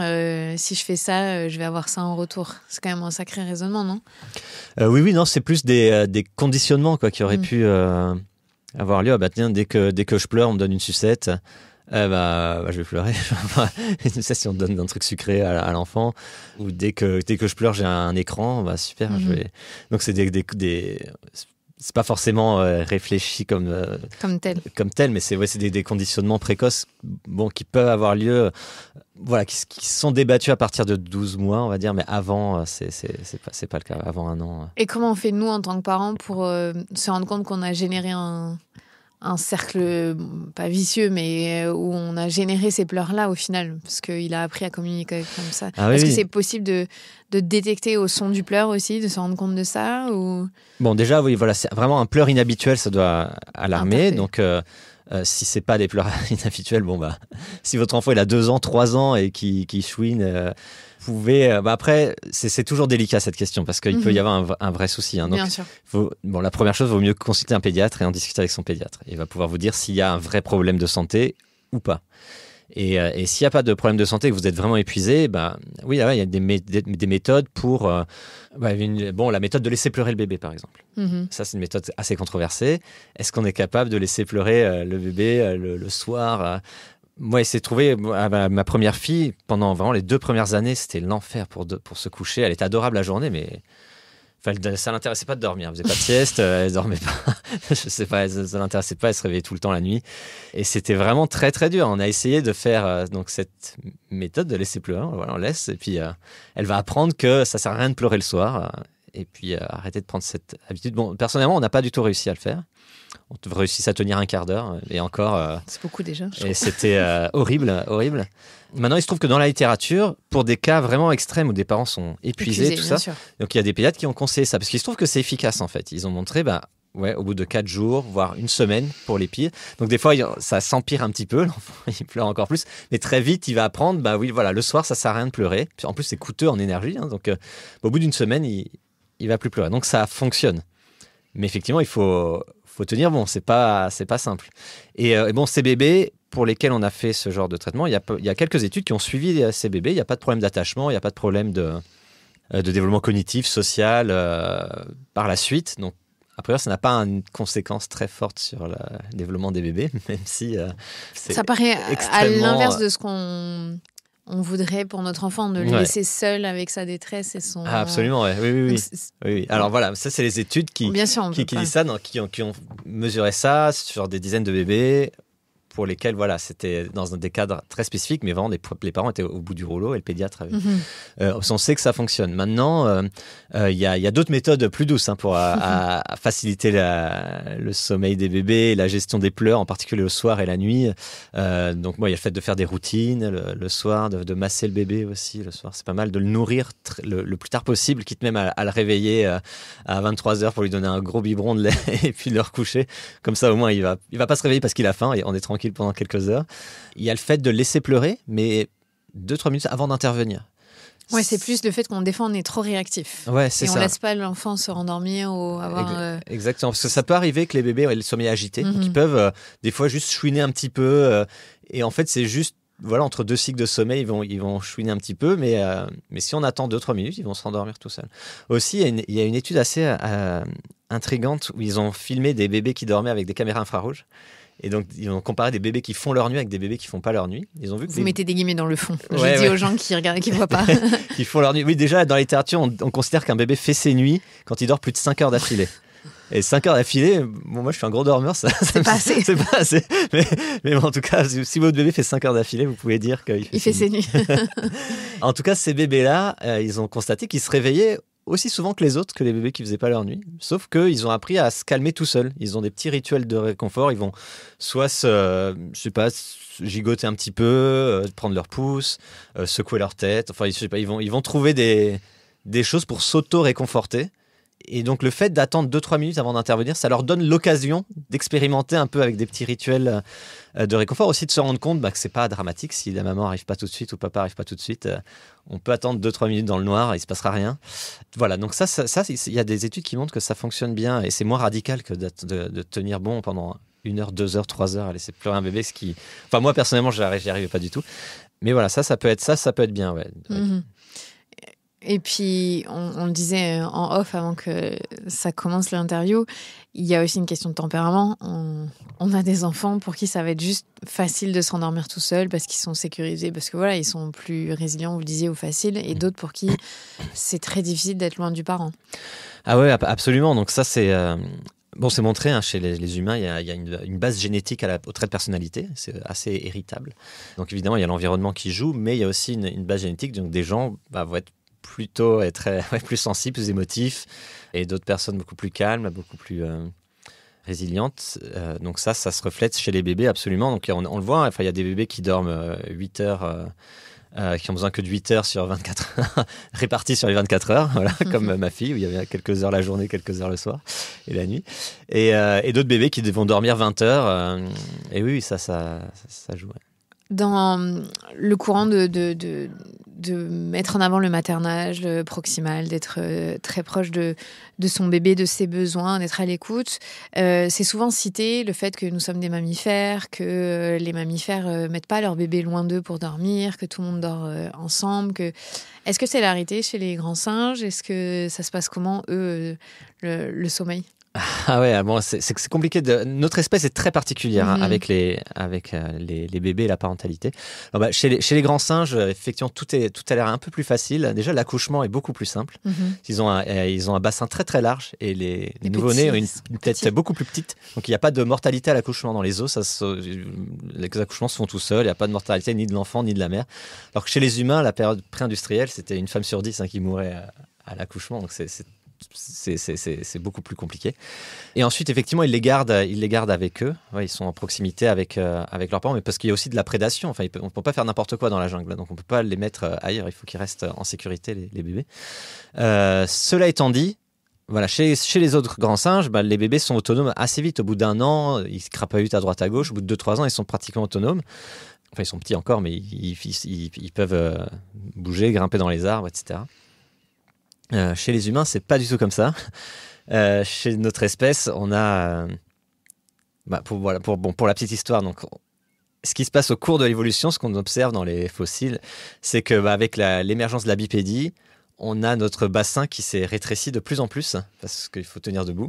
si je fais ça, je vais avoir ça en retour. C'est quand même un sacré raisonnement, non ? Oui, non, c'est plus des conditionnements qui auraient pu avoir lieu. Tiens, dès que je pleure, on me donne une sucette. Je vais pleurer. Si on donne un truc sucré à l'enfant, ou dès que je pleure, j'ai un écran, super. Je vais... Donc c'est c'est pas forcément réfléchi comme tel, mais c'est des conditionnements précoces qui peuvent avoir lieu, qui sont débattus à partir de 12 mois, on va dire, mais avant, c'est pas le cas, avant 1 an. Et comment on fait, nous, en tant que parents, pour se rendre compte qu'on a généré un cercle, pas vicieux, mais où on a généré ces pleurs-là au final, parce qu'il a appris à communiquer comme ça. Est-ce que c'est possible de détecter au son du pleur aussi, de se rendre compte de ça ou... Bon, déjà, oui, voilà, c'est vraiment un pleur inhabituel, ça doit alarmer. Donc, si c'est pas des pleurs inhabituels, si votre enfant il a 2 ans, 3 ans et qui chouine... Vous pouvez, après, c'est toujours délicat cette question parce qu'il peut y avoir un vrai souci. Donc, bien sûr. La première chose, il vaut mieux consulter un pédiatre et en discuter avec son pédiatre. Il va pouvoir vous dire s'il y a un vrai problème de santé ou pas. Et s'il n'y a pas de problème de santé, que vous êtes vraiment épuisé, oui, il y a des méthodes pour... la méthode de laisser pleurer le bébé, par exemple. Ça, c'est une méthode assez controversée. Est-ce qu'on est capable de laisser pleurer le bébé le soir Moi, c'est trouvé ma première fille, pendant vraiment les 2 premières années, c'était l'enfer pour se coucher. Elle était adorable la journée, mais... ça l'intéressait pas de dormir. Elle faisait pas de sieste, elle dormait pas. Je sais pas, ça l'intéressait pas. Elle se réveillait tout le temps la nuit. Et c'était vraiment très très dur. On a essayé de faire donc cette méthode de laisser pleurer. Voilà, on laisse et puis elle va apprendre que ça sert à rien de pleurer le soir. Et puis arrêter de prendre cette habitude. Bon, personnellement, on n'a pas du tout réussi à le faire. On réussit à tenir un quart d'heure et encore. C'est beaucoup déjà. Et c'était horrible. Maintenant, il se trouve que dans la littérature, pour des cas vraiment extrêmes où des parents sont épuisés, tout ça, sûr. donc il y a des pédiatres qui ont conseillé ça parce qu'il se trouve que c'est efficace en fait. Ils ont montré, au bout de 4 jours, voire 1 semaine pour les pires. Donc des fois, ça s'empire un petit peu, l'enfant il pleure encore plus, mais très vite, il va apprendre, le soir, ça sert à rien de pleurer. Puis, en plus, c'est coûteux en énergie, donc au bout d'une semaine, il va plus pleurer. Donc ça fonctionne. Mais effectivement, il faut tenir bon, c'est pas simple. Et ces bébés pour lesquels on a fait ce genre de traitement, il y a quelques études qui ont suivi ces bébés. Il n'y a pas de problème d'attachement, il n'y a pas de problème de développement cognitif, social par la suite. Donc, après, ça n'a pas une conséquence très forte sur le développement des bébés, même si ça paraît à l'inverse de ce qu'on voudrait pour notre enfant, de le laisser seul avec sa détresse et son... Ah, absolument, oui. Alors voilà, ça, c'est les études qui disent ça, qui ont mesuré ça sur des dizaines de bébés pour lesquels, c'était dans des cadres très spécifiques, mais vraiment, les parents étaient au bout du rouleau et le pédiatre avait... on sait que ça fonctionne. Maintenant, il y a d'autres méthodes plus douces pour faciliter le sommeil des bébés, la gestion des pleurs, en particulier le soir et la nuit. Donc, il y a le fait de faire des routines le soir, de masser le bébé aussi le soir. C'est pas mal de le nourrir le plus tard possible, quitte même à le réveiller à 23h pour lui donner un gros biberon de lait et puis le recoucher. Comme ça, au moins, il va pas se réveiller parce qu'il a faim et on est tranquille pendant quelques heures. Il y a le fait de laisser pleurer, mais 2-3 minutes avant d'intervenir. Ouais, c'est plus le fait qu'on des fois on est trop réactif. Ouais, c'est et on ça. laisse pas l'enfant se rendormir ou avoir. Exactement, parce que ça peut arriver que les bébés aient le sommeil agité, donc ils peuvent des fois juste chouiner un petit peu. Et en fait, c'est juste entre 2 cycles de sommeil, ils vont chouiner un petit peu, mais si on attend 2-3 minutes, ils vont se rendormir tout seuls. Aussi, il y a une étude assez intrigante où ils ont filmé des bébés qui dormaient avec des caméras infrarouges. Et donc, ils ont comparé des bébés qui font leur nuit avec des bébés qui font pas leur nuit. Ils ont vu que vous mettez des guillemets dans le fond. Je dis aux gens qui regardent, qui voient pas. Qui font leur nuit. Oui, déjà, dans la littérature, on considère qu'un bébé fait ses nuits quand il dort plus de 5 heures d'affilée. Et 5 heures d'affilée, moi je suis un gros dormeur, c'est pas assez. C'est pas assez. Mais en tout cas, si votre bébé fait 5 heures d'affilée, vous pouvez dire qu'il fait ses nuits. En tout cas, ces bébés-là, ils ont constaté qu'ils se réveillaient aussi souvent que les autres, que les bébés qui faisaient pas leur nuit. Sauf qu'ils ont appris à se calmer tout seuls. Ils ont des petits rituels de réconfort. Ils vont soit gigoter un petit peu, prendre leur pouce, secouer leur tête. Enfin, ils vont trouver des choses pour s'auto-réconforter. Et donc, le fait d'attendre 2-3 minutes avant d'intervenir, ça leur donne l'occasion d'expérimenter un peu avec des petits rituels de réconfort. Aussi de se rendre compte que c'est pas dramatique si la maman arrive pas tout de suite ou papa arrive pas tout de suite. On peut attendre 2-3 minutes dans le noir et il se passera rien. Voilà, donc ça, il y a des études qui montrent que ça fonctionne bien et c'est moins radical que de tenir bon pendant 1 heure, 2 heures, 3 heures à laisser pleurer un bébé. Enfin, moi, personnellement, j'y arrivais pas du tout. Mais voilà, ça peut être bien, ouais. Et puis, on le disait en off avant que ça commence l'interview, il y a aussi une question de tempérament. On a des enfants pour qui ça va être juste facile de se rendormir tout seul parce qu'ils sont sécurisés, parce que ils sont plus résilients, vous le disiez, ou faciles, et d'autres pour qui c'est très difficile d'être loin du parent. Ah ouais, absolument. Donc ça, c'est montré chez les humains, il y a une base génétique au trait de personnalité, c'est assez héritable. Donc évidemment, il y a l'environnement qui joue, mais il y a aussi une base génétique, donc des gens vont être plutôt plus sensibles, plus émotifs, et d'autres personnes beaucoup plus calmes, beaucoup plus résilientes. Donc ça se reflète chez les bébés absolument. Donc on le voit, il y a des bébés qui dorment 8 heures, qui ont besoin que de 8 heures sur 24 heures, répartis sur les 24 heures, comme ma fille, où il y avait quelques heures la journée, quelques heures le soir et la nuit. Et d'autres bébés qui vont dormir 20 heures. Et oui, ça joue. Ouais. dans le courant de mettre en avant le maternage, le proximal, d'être très proche de son bébé, de ses besoins, d'être à l'écoute, c'est souvent cité le fait que nous sommes des mammifères, que les mammifères mettent pas leur bébé loin d'eux pour dormir, que tout le monde dort ensemble. Est-ce que c'est la réalité chez les grands singes? Est-ce que ça se passe comment, eux, le sommeil? Ah ouais, bon, c'est compliqué. Notre espèce est très particulière avec les bébés et la parentalité. Alors, chez les grands singes, effectivement, tout a l'air un peu plus facile. Déjà, l'accouchement est beaucoup plus simple. Ils ont un bassin très très large et les nouveau-nés ont une tête beaucoup plus petite. Donc il n'y a pas de mortalité à l'accouchement dans les os. Les accouchements se font tout seuls. Il n'y a pas de mortalité ni de l'enfant ni de la mère. Alors que chez les humains, la période pré-industrielle, c'était une femme sur 10 qui mourait à l'accouchement. Donc c'est beaucoup plus compliqué. Et ensuite, effectivement, ils les gardent avec eux. Ouais, ils sont en proximité avec leurs parents, mais parce qu'il y a aussi de la prédation. Enfin, on ne peut pas faire n'importe quoi dans la jungle, donc on ne peut pas les mettre ailleurs. Il faut qu'ils restent en sécurité, les bébés. Cela étant dit, voilà, chez les autres grands singes, les bébés sont autonomes assez vite. Au bout d'1 an, ils se crapahutent à droite à gauche. Au bout de 2-3 ans, ils sont pratiquement autonomes. Enfin, ils sont petits encore, mais ils peuvent bouger, grimper dans les arbres, etc. Chez les humains, c'est pas du tout comme ça. Chez notre espèce, on a, pour la petite histoire, donc, ce qui se passe au cours de l'évolution, ce qu'on observe dans les fossiles, c'est que avec l'émergence de la bipédie, on a notre bassin qui s'est rétréci de plus en plus parce qu'il faut tenir debout.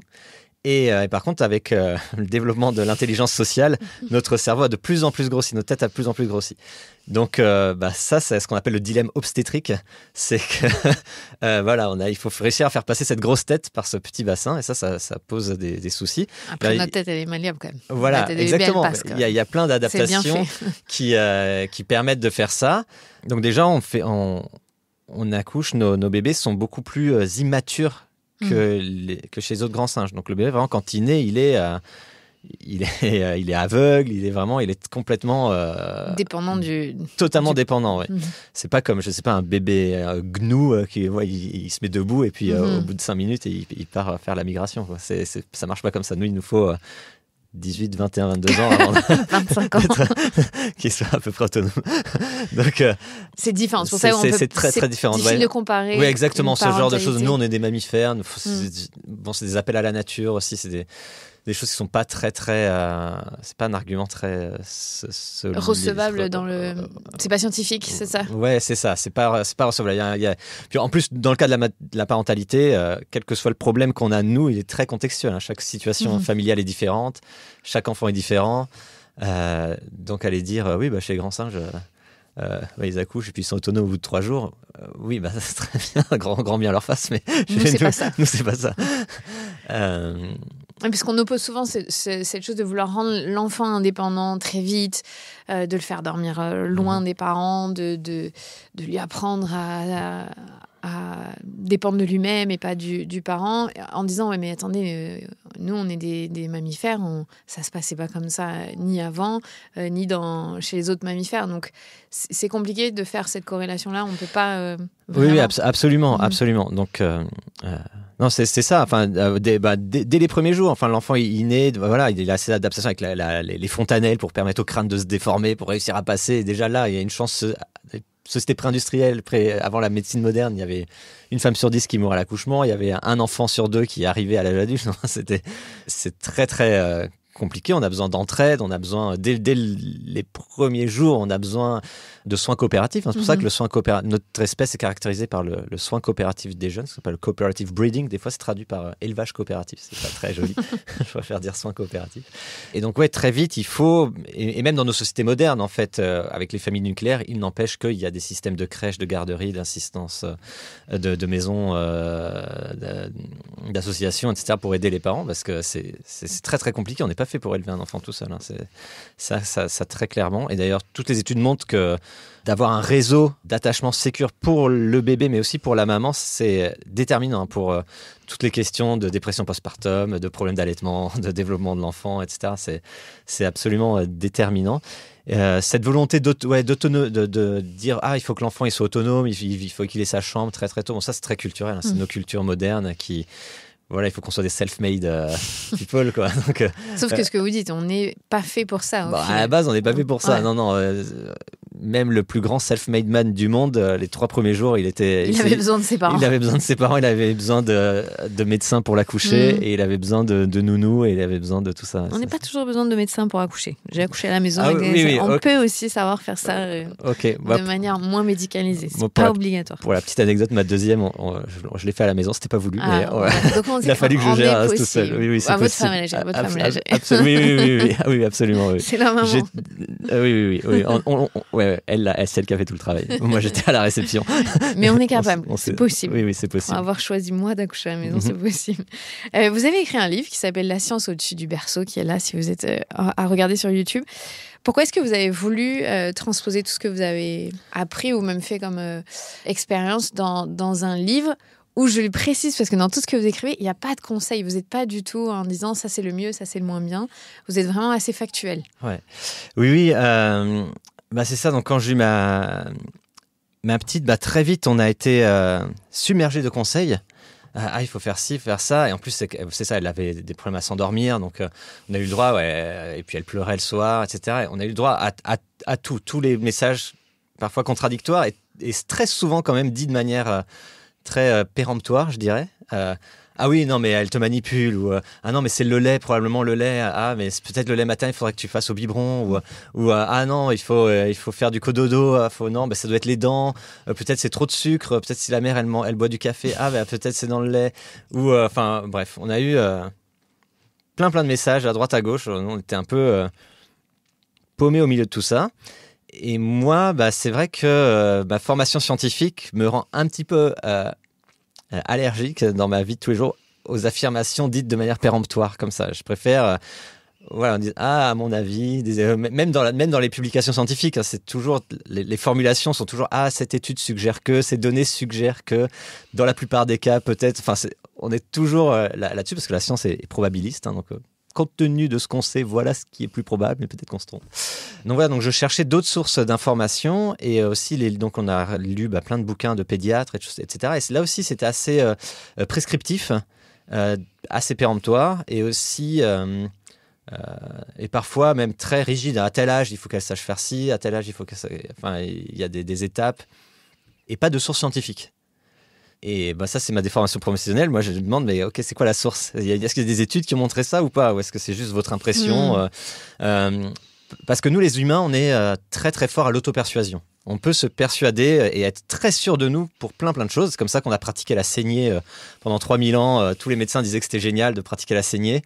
Et par contre, avec le développement de l'intelligence sociale, notre cerveau a de plus en plus grossi, notre tête a de plus en plus grossi. Donc ça, c'est ce qu'on appelle le dilemme obstétrique. C'est que il faut réussir à faire passer cette grosse tête par ce petit bassin, et ça pose des soucis. Après, notre tête, elle est malléable quand même. Voilà, exactement. Il y a plein d'adaptations qui permettent de faire ça. Donc déjà, on accouche, nos bébés sont beaucoup plus immatures que chez les autres grands singes. Donc le bébé, vraiment, quand il naît, il est aveugle, il est complètement dépendant totalement dépendant. Ouais. C'est pas comme, je sais pas, un bébé gnou qui il se met debout et puis au bout de 5 minutes il part faire la migration. Quoi. Ça marche pas comme ça. Nous, il nous faut 18, 21, 22 ans avant 25 ans qu'il soit à peu près autonome. Donc c'est différent. C'est pour ça qu'on c'est très différent. C'est difficile de comparer. Oui, exactement. Ce genre de choses. Nous, on est des mammifères. C'est des appels à la nature aussi. C'est des choses qui sont pas très c'est pas un argument très recevable c'est pas scientifique, c'est ça? Ouais, c'est ça, c'est pas recevable. Puis en plus, dans le cas de la parentalité, quel que soit le problème qu'on a, nous, il est très contextuel, hein. Chaque situation familiale est différente, chaque enfant est différent, donc aller dire chez les grands singes ils accouchent et puis ils sont autonomes au bout de 3 jours. C'est très bien, grand bien leur face, mais nous, c'est pas ça. Nous, c'est pas ça. Puisqu'on oppose souvent cette chose de vouloir rendre l'enfant indépendant très vite, de le faire dormir loin des parents, de lui apprendre à dépendre de lui-même et pas du parent, en disant mais attendez, nous on est des mammifères, ça se passait pas comme ça ni avant ni chez les autres mammifères, donc c'est compliqué de faire cette corrélation là, on peut pas Oui, absolument. Donc non, c'est ça. Enfin, dès les premiers jours, enfin, l'enfant il naît, il a assez d'adaptation avec les fontanelles pour permettre au crâne de se déformer, pour réussir à passer. Et déjà là, il y a une chance. Société pré-industrielle, avant la médecine moderne, il y avait une femme sur 10 qui mourait à l'accouchement, il y avait un enfant sur 2 qui arrivait à l'âge adulte. C'est très très compliqué. On a besoin d'entraide, on a besoin dès les premiers jours, on a besoin de soins coopératifs. C'est pour ça que le soin coopératif, notre espèce est caractérisée par le soin coopératif des jeunes, ce qu'on appelle le cooperative breeding. Des fois, c'est traduit par élevage coopératif. C'est pas très joli. Je préfère dire soin coopératif. Et donc, très vite, il faut, et même dans nos sociétés modernes, en fait, avec les familles nucléaires, il n'empêche qu'il y a des systèmes de crèches, de garderies, d'assistance, de maisons, d'associations, etc., pour aider les parents, parce que c'est très, très compliqué. On n'est pas fait pour élever un enfant tout seul. Hein. Ça, très clairement. Et d'ailleurs, toutes les études montrent que d'avoir un réseau d'attachement sécure pour le bébé, mais aussi pour la maman, c'est déterminant pour toutes les questions de dépression postpartum, de problèmes d'allaitement, de développement de l'enfant, etc. C'est absolument déterminant. Cette volonté de dire il faut que l'enfant il soit autonome, il faut qu'il ait sa chambre très très tôt. Bon, ça c'est très culturel. Hein. C'est nos cultures modernes qui voilà, il faut qu'on soit des self-made people, quoi. Donc, Sauf que ce que vous dites, on n'est pas fait pour ça. à la base, on n'est pas fait pour ça. Ouais. Non. Même le plus grand self-made man du monde, les 3 premiers jours, il avait besoin de ses parents. Il avait besoin de ses parents, il avait besoin de médecins pour l'accoucher, et il avait besoin de nounous, et il avait besoin de tout ça. On n'a pas toujours besoin de médecins pour accoucher. J'ai accouché à la maison. On peut aussi savoir faire ça de manière moins médicalisée. C'est pas obligatoire. Pour la petite anecdote, ma deuxième, je l'ai fait à la maison, c'était pas voulu. Mais, donc il a fallu que je gère tout seul. Oui, c'est votre femme est âgée. Oui, absolument. Oui. C'est la maman. Oui. Elle, c'est elle qui a fait tout le travail. Moi, j'étais à la réception. Mais on est capable, c'est possible. Oui, c'est possible. Pour avoir choisi moi d'accoucher à la maison, c'est possible. Vous avez écrit un livre qui s'appelle La science au-dessus du berceau, qui est là si vous êtes à regarder sur YouTube. Pourquoi est-ce que vous avez voulu transposer tout ce que vous avez appris ou même fait comme expérience dans un livre où je le précise, parce que dans tout ce que vous écrivez, il n'y a pas de conseils. Vous n'êtes pas du tout en disant ça c'est le mieux, ça c'est le moins bien. Vous êtes vraiment assez factuel. Ouais. Oui. C'est ça, donc quand j'ai eu ma petite, très vite, on a été submergé de conseils. Il faut faire ci, faire ça. Et en plus, c'est ça, elle avait des problèmes à s'endormir. Donc, on a eu le droit, et puis elle pleurait le soir, etc. Et on a eu le droit à tout. Tous les messages, parfois contradictoires, et très souvent quand même dit de manière très péremptoire, je dirais. Ah oui, non, mais elle te manipule. Ou ah non, mais c'est le lait, probablement le lait. Ah, mais c'est peut-être le lait matin, il faudrait que tu fasses au biberon. Ou ah non, il faut faire du cododo. Non, ça doit être les dents. Peut-être c'est trop de sucre. Peut-être si la mère, elle boit du café. Ah, peut-être c'est dans le lait. Ou bref, on a eu plein de messages à droite, à gauche. On était un peu paumés au milieu de tout ça. Et moi, c'est vrai que ma formation scientifique me rend un petit peu allergique dans ma vie de tous les jours aux affirmations dites de manière péremptoire comme ça. Je préfère on dit à mon avis, même dans les publications scientifiques, hein, c'est toujours les formulations sont toujours cette étude suggère que, ces données suggèrent que, dans la plupart des cas peut-être. On est toujours là-dessus parce que la science est probabiliste, hein, donc compte tenu de ce qu'on sait, voilà ce qui est plus probable, mais peut-être qu'on se trompe. Donc je cherchais d'autres sources d'informations, et aussi donc on a lu plein de bouquins de pédiatres, etc. Et là aussi, c'était assez prescriptif, assez péremptoire, et aussi et parfois même très rigide. À tel âge, il faut qu'elle sache faire ci, à tel âge, il faut il y a des étapes, et pas de source scientifique. Et ça, c'est ma déformation professionnelle. Moi, je me demande, mais ok, c'est quoi la source ? Est-ce qu'il y a des études qui ont montré ça ou pas ? Ou est-ce que c'est juste votre impression ? Parce que nous, les humains, on est très très forts à l'auto-persuasion. On peut se persuader et être très sûr de nous pour plein de choses. C'est comme ça qu'on a pratiqué la saignée pendant 3000 ans. Tous les médecins disaient que c'était génial de pratiquer la saignée.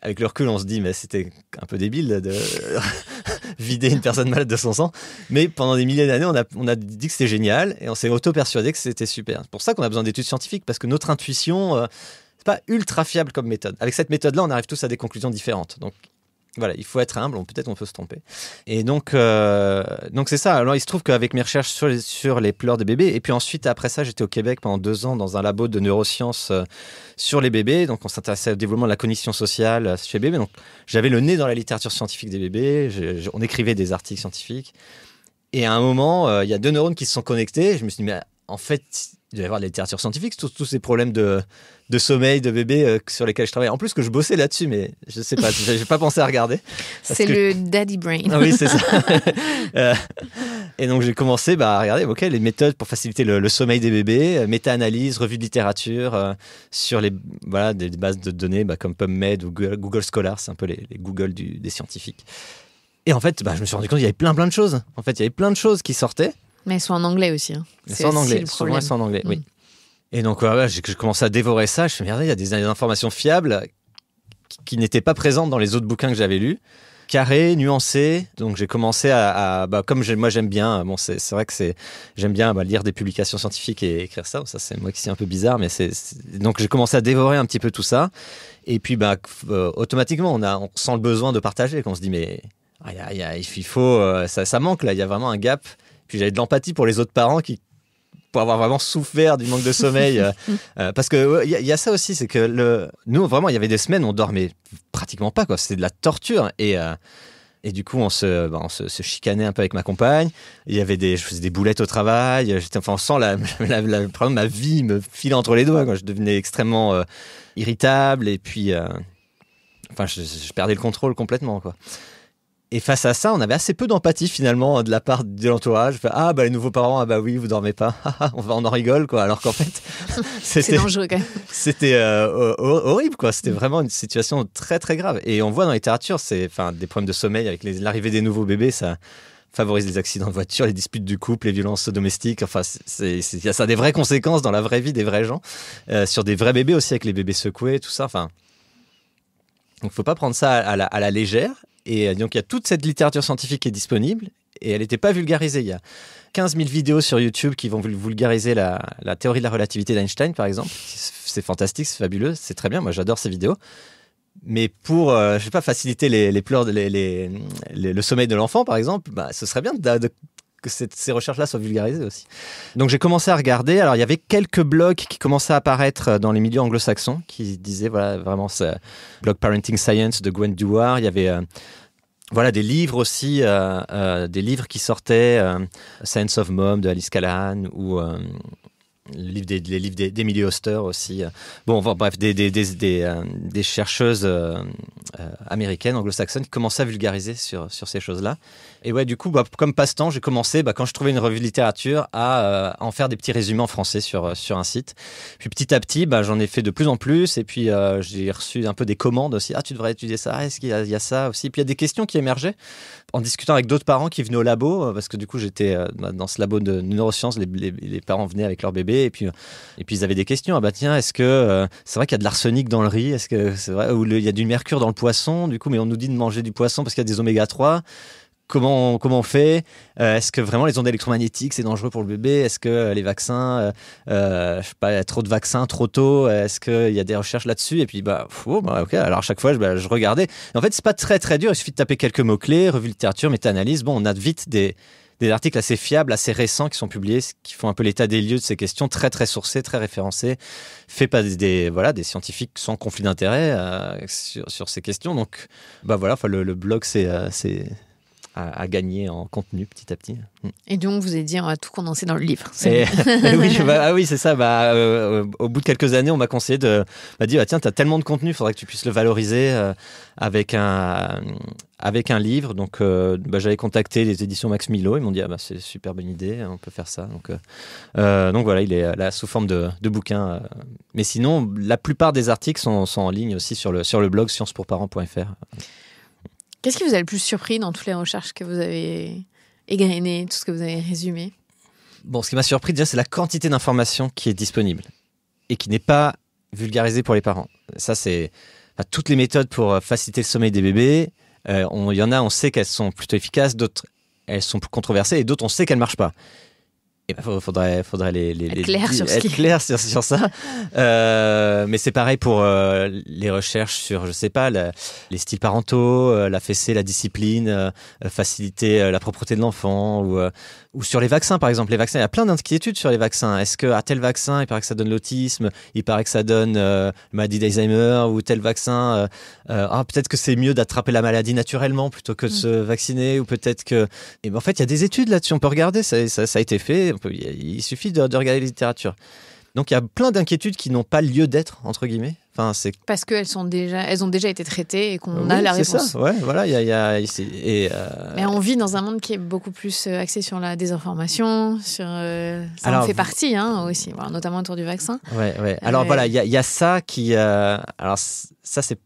Avec le recul, on se dit, mais c'était un peu débile de vider une personne malade de son sang. Mais pendant des milliers d'années, on a dit que c'était génial, et on s'est auto-persuadé que c'était super. C'est pour ça qu'on a besoin d'études scientifiques, parce que notre intuition, c'est pas ultra fiable comme méthode. Avec cette méthode-là, on arrive tous à des conclusions différentes. Donc voilà, il faut être humble, peut-être on peut se tromper. Et donc c'est ça. Alors il se trouve qu'avec mes recherches sur les pleurs des bébés, et puis ensuite après ça, j'étais au Québec pendant 2 ans dans un labo de neurosciences sur les bébés. Donc on s'intéressait au développement de la cognition sociale chez les bébés. Donc j'avais le nez dans la littérature scientifique des bébés. On écrivait des articles scientifiques. Et à un moment, il y a 2 neurones qui se sont connectés. Je me suis dit, mais en fait, il doit y avoir de la littérature scientifique, tous ces problèmes de sommeil de bébé sur lesquels je travaille. En plus que je bossais là-dessus, mais je sais pas, j'ai pas pensé à regarder. C'est le daddy brain. Ah oui, c'est ça. Et donc j'ai commencé à regarder les méthodes pour faciliter le sommeil des bébés, méta-analyse, revue de littérature sur des bases de données comme PubMed ou Google Scholar, c'est un peu les Google des scientifiques. Et en fait, je me suis rendu compte qu'il y avait plein de choses. En fait, il y avait plein de choses qui sortaient. Mais elles sont en anglais aussi. Hein. Elles sont en anglais. Souvent, elles sont en anglais, oui. Et donc, j'ai commencé à dévorer ça. Je me suis dit, merde, il y a des informations fiables qui n'étaient pas présentes dans les autres bouquins que j'avais lus. Carré, nuancé. Donc, j'ai commencé comme moi, j'aime bien. C'est vrai que j'aime bien lire des publications scientifiques et écrire ça. Ça, c'est moi qui suis un peu bizarre, mais donc j'ai commencé à dévorer un petit peu tout ça. Et puis, automatiquement, on sent le besoin de partager. Qu'on se dit, mais il faut, ça manque là. Il y a vraiment un gap. Puis j'avais de l'empathie pour les autres parents pour avoir vraiment souffert du manque de sommeil. Parce que y a ça aussi, c'est que nous, vraiment, il y avait des semaines où on dormait pratiquement pas, quoi. C'était de la torture. Et Et du coup, on se chicanait un peu avec ma compagne. Je faisais des boulettes au travail. On sent vraiment ma vie me filait entre les doigts, quoi. Je devenais extrêmement irritable et puis, je perdais le contrôle complètement, quoi. Et face à ça, on avait assez peu d'empathie finalement de la part de l'entourage. Les nouveaux parents, oui, vous dormez pas, on en rigole, quoi. Alors qu'en fait, c'est dangereux quand même. C'était horrible, quoi. C'était vraiment une situation très très grave. Et on voit dans la littérature, des problèmes de sommeil avec l'arrivée des nouveaux bébés, ça favorise les accidents de voiture, les disputes du couple, les violences domestiques. Enfin, ça a des vraies conséquences dans la vraie vie des vrais gens, sur des vrais bébés aussi, avec les bébés secoués, tout ça. Enfin, donc faut pas prendre ça à la légère. Et donc, il y a toute cette littérature scientifique qui est disponible et elle n'était pas vulgarisée. Il y a 15 000 vidéos sur YouTube qui vont vulgariser la théorie de la relativité d'Einstein, par exemple. C'est fantastique, c'est fabuleux, c'est très bien. Moi, j'adore ces vidéos. Mais pour, faciliter le sommeil de l'enfant, par exemple, ce serait bien que ces recherches-là soient vulgarisées aussi. Donc j'ai commencé à regarder. Alors il y avait quelques blogs qui commençaient à apparaître dans les milieux anglo-saxons qui disaient, vraiment, ce blog Parenting Science de Gwen Dewar. Il y avait des livres aussi, des livres qui sortaient, Science of Mom de Alice Callahan ou les livres d'Emily Oster aussi. Des chercheuses américaines, anglo-saxonnes, qui commençaient à vulgariser sur ces choses-là. Et ouais, du coup, comme passe-temps, j'ai commencé, quand je trouvais une revue de littérature, à en faire des petits résumés en français sur un site. Puis petit à petit, j'en ai fait de plus en plus. Et puis, j'ai reçu un peu des commandes aussi. Ah, tu devrais étudier ça. Est-ce qu'il y a ça aussi? Puis il y a des questions qui émergeaient en discutant avec d'autres parents qui venaient au labo. Parce que du coup, j'étais dans ce labo de neurosciences. Les parents venaient avec leur bébé. Et puis ils avaient des questions. Tiens, est-ce que c'est vrai qu'il y a de l'arsenic dans le riz? Est-ce que c'est vrai? Ou il y a du mercure dans le poisson? Du coup, mais on nous dit de manger du poisson parce qu'il y a des oméga 3. Comment on fait? Est-ce que vraiment les ondes électromagnétiques, c'est dangereux pour le bébé? Est-ce que les vaccins, trop de vaccins trop tôt? Est-ce qu'il y a des recherches là-dessus? Et puis, ok. Alors, à chaque fois, je regardais. Et en fait, c'est pas très, très dur. Il suffit de taper quelques mots-clés, revue littérature, méta-analyse. On a vite des articles assez fiables, assez récents qui sont publiés, qui font un peu l'état des lieux de ces questions, très, très sourcés, très référencés, faits par des scientifiques sans conflit d'intérêt sur ces questions. Donc, le blog, c'est à gagner en contenu petit à petit. Et donc, vous avez dit, on va tout condenser dans le livre. Oui, c'est ça. Au bout de quelques années, on m'a conseillé m'a dit, tiens, tu as tellement de contenu, il faudrait que tu puisses le valoriser avec un livre. Donc, j'avais contacté les éditions Max Milo. Ils m'ont dit, c'est une super bonne idée, on peut faire ça. Donc voilà, il est là sous forme de bouquin. Mais sinon, la plupart des articles sont en ligne aussi sur le blog sciencepourparents.fr. Qu'est-ce qui vous a le plus surpris dans toutes les recherches que vous avez égrenées, tout ce que vous avez résumé? Ce qui m'a surpris déjà, c'est la quantité d'informations qui est disponible et qui n'est pas vulgarisée pour les parents. Ça, c'est toutes les méthodes pour faciliter le sommeil des bébés. Il y en a, on sait qu'elles sont plutôt efficaces, d'autres, elles sont plus controversées et d'autres, on sait qu'elles ne marchent pas. Il faudrait être clair sur ça. Mais c'est pareil pour les recherches sur, je sais pas, les styles parentaux, la fessée, la discipline, faciliter la propreté de l'enfant, ou sur les vaccins, par exemple. Les vaccins, il y a plein d'inquiétudes sur les vaccins. Est-ce qu'à tel vaccin, il paraît que ça donne l'autisme, il paraît que ça donne la maladie d'Alzheimer, ou tel vaccin, peut-être que c'est mieux d'attraper la maladie naturellement plutôt que de se vacciner, ou peut-être que... Et en fait, il y a des études là-dessus, on peut regarder, ça a été fait. Il suffit de regarder la littérature. Donc il y a plein d'inquiétudes qui n'ont pas lieu d'être, entre guillemets. C'est... Parce qu'elles ont déjà été traitées et qu'on a la réponse. C'est ça, ouais, voilà. Mais on vit dans un monde qui est beaucoup plus axé sur la désinformation, ça en fait partie aussi, notamment autour du vaccin. Ouais. Alors voilà, il y a ça qui... alors ça, c'est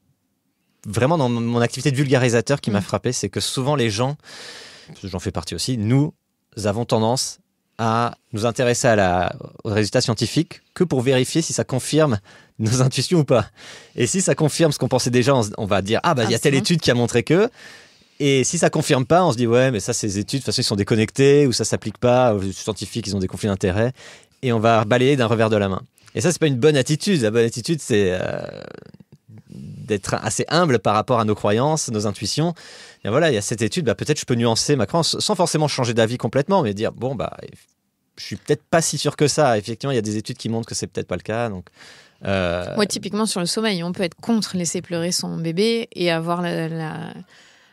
vraiment dans mon activité de vulgarisateur qui m'a frappé, c'est que souvent les gens, j'en fais partie aussi, nous avons tendance à nous intéresser aux résultats scientifiques que pour vérifier si ça confirme nos intuitions ou pas. Et si ça confirme ce qu'on pensait déjà, on va dire il y a telle étude qui a montré que. Et si ça confirme pas, on se dit mais ça, ces études, de toute façon, ils sont déconnectés ou ça s'applique pas aux scientifiques, ils ont des conflits d'intérêts. Et on va balayer d'un revers de la main. Et ça, c'est pas une bonne attitude. La bonne attitude, c'est d'être assez humble par rapport à nos croyances, nos intuitions. Et voilà, il y a cette étude, peut-être je peux nuancer ma croyance sans forcément changer d'avis complètement, mais dire je suis peut-être pas si sûr que ça. Effectivement, il y a des études qui montrent que c'est peut-être pas le cas. Donc, typiquement sur le sommeil, on peut être contre laisser pleurer son bébé et avoir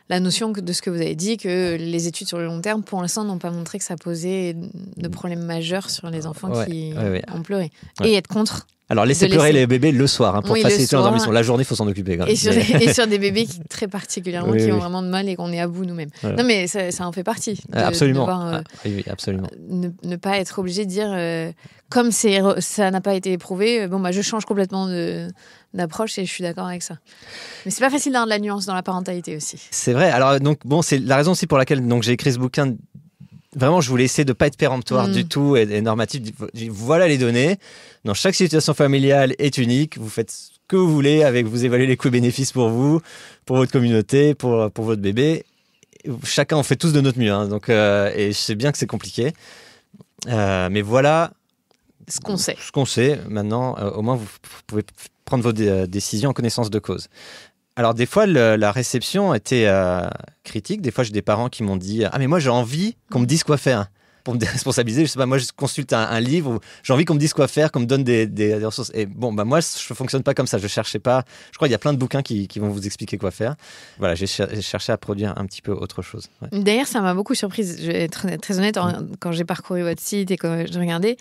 la notion de ce que vous avez dit, que les études sur le long terme, pour l'instant, n'ont pas montré que ça posait de problèmes majeurs sur les enfants qui ont pleuré. Ouais. Et être contre. Alors, laissez pleurer les bébés le soir pour faciliter l'endormissement. La journée, il faut s'en occuper. Quand même. Et sur des bébés très particulièrement qui ont vraiment de mal et qu'on est à bout nous-mêmes. Voilà. Non, mais ça en fait partie. Absolument. De absolument. Ne pas être obligé de dire, comme ça n'a pas été éprouvé, je change complètement d'approche et je suis d'accord avec ça. Mais c'est pas facile d'avoir de la nuance dans la parentalité aussi. C'est vrai. Alors, c'est la raison aussi pour laquelle j'ai écrit ce bouquin. Vraiment, je voulais essayer de ne pas être péremptoire du tout et normatif. Voilà les données. Dans chaque situation familiale est unique. Vous faites ce que vous voulez vous évaluez les coûts-bénéfices pour vous, pour votre communauté, pour votre bébé. Chacun, on fait tous de notre mieux. Donc, et je sais bien que c'est compliqué. Mais voilà ce qu'on sait. Ce qu'on sait. Maintenant, au moins, vous pouvez prendre vos décisions en connaissance de cause. Alors, des fois, la réception était critique. Des fois, j'ai des parents qui m'ont dit « Ah, mais moi, j'ai envie qu'on me dise quoi faire. » Pour me déresponsabiliser, je sais pas, moi, je consulte un livre où j'ai envie qu'on me dise quoi faire, qu'on me donne des ressources. Et moi, je fonctionne pas comme ça. Je cherchais pas... Je crois qu'il y a plein de bouquins qui vont vous expliquer quoi faire. Voilà, j'ai cherché à produire un petit peu autre chose. Ouais. D'ailleurs, ça m'a beaucoup surprise. Je vais être très honnête, quand j'ai parcouru votre site et quand je regardais,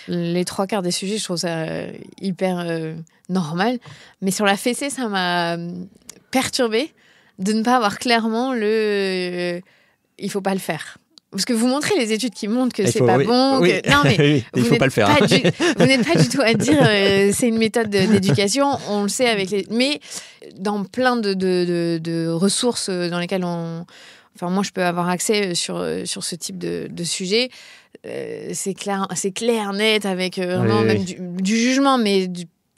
les 3/4 des sujets, je trouve ça hyper normal. Mais sur la fessée, ça m'a perturbée de ne pas avoir clairement il faut pas le faire. Parce que vous montrez les études qui montrent que c'est pas bon. Oui. Non, mais oui, il faut pas le faire. Vous n'êtes pas du tout à dire c'est une méthode d'éducation. On le sait mais dans plein de ressources dans lesquelles moi je peux avoir accès sur ce type de sujet. C'est clair, net, avec vraiment même du jugement, mais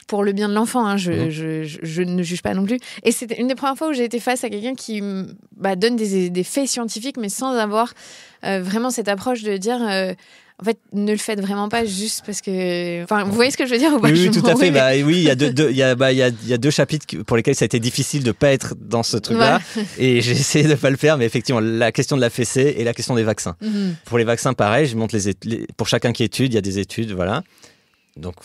pour le bien de l'enfant, je ne juge pas non plus. Et c'était une des premières fois où j'ai été face à quelqu'un qui donne des faits scientifiques, mais sans avoir vraiment cette approche de dire... en fait, ne le faites vraiment pas juste parce que... Enfin, vous voyez ce que je veux dire ou pas? Oui, tout à fait. Oui, il y a deux chapitres pour lesquels ça a été difficile de ne pas être dans ce truc-là. Ouais. Et j'ai essayé de ne pas le faire. Mais effectivement, la question de la fessée et la question des vaccins. Mm-hmm. Pour les vaccins, pareil, je montre pour chacun qui étude, il y a des études, voilà. Donc,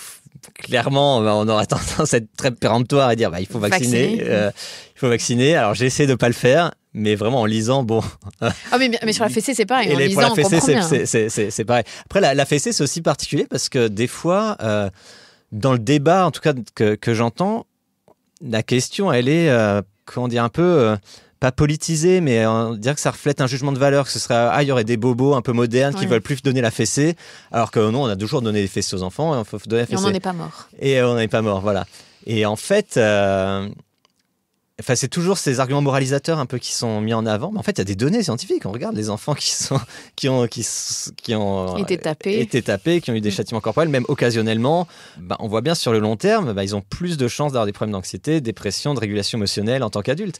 clairement, on aura tendance à être très péremptoire et dire il faut vacciner. Il faut vacciner. Alors, j'ai essayé de ne pas le faire, mais vraiment en lisant, mais sur la fessée, c'est pareil. En lisant, on comprend bien. C'est pareil. Après, la fessée, c'est aussi particulier parce que des fois, dans le débat, en tout cas, que j'entends, la question, elle est, un peu... pas politisé, mais dire que ça reflète un jugement de valeur, que ce serait il y aurait des bobos un peu modernes qui veulent plus donner la fessée, alors que non, on a toujours donné des fessées aux enfants, il faut donner la fessée. Et on n'en est pas mort. Et on n'en est pas mort, voilà. Et en fait, c'est toujours ces arguments moralisateurs un peu qui sont mis en avant, mais en fait, il y a des données scientifiques. On regarde les enfants qui ont été tapés, qui ont eu des châtiments corporels, même occasionnellement. On voit bien sur le long terme, ils ont plus de chances d'avoir des problèmes d'anxiété, dépression, de régulation émotionnelle en tant qu'adultes.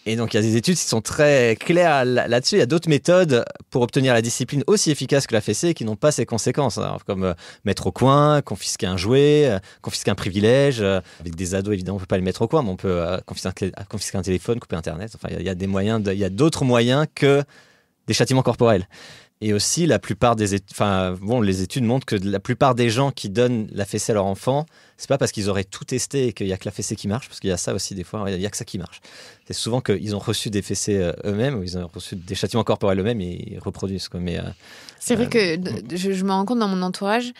Et donc, il y a des études qui sont très claires là-dessus. Il y a d'autres méthodes pour obtenir la discipline aussi efficace que la fessée qui n'ont pas ces conséquences. Alors, comme mettre au coin, confisquer un jouet, confisquer un privilège. Avec des ados, évidemment, on ne peut pas les mettre au coin, mais on peut confisquer un téléphone, couper Internet. Enfin, il y a des moyens, il y a d'autres moyens que des châtiments corporels. Et aussi, la plupart des les études montrent que la plupart des gens qui donnent la fessée à leur enfant, c'est pas parce qu'ils auraient tout testé et qu'il y a que la fessée qui marche, parce qu'il y a ça aussi des fois, il y a que ça qui marche. C'est souvent qu'ils ont reçu des fessées eux-mêmes, ou ils ont reçu des châtiments corporels eux-mêmes et ils reproduisent. Mais, c'est vrai que je me rends compte dans mon entourage,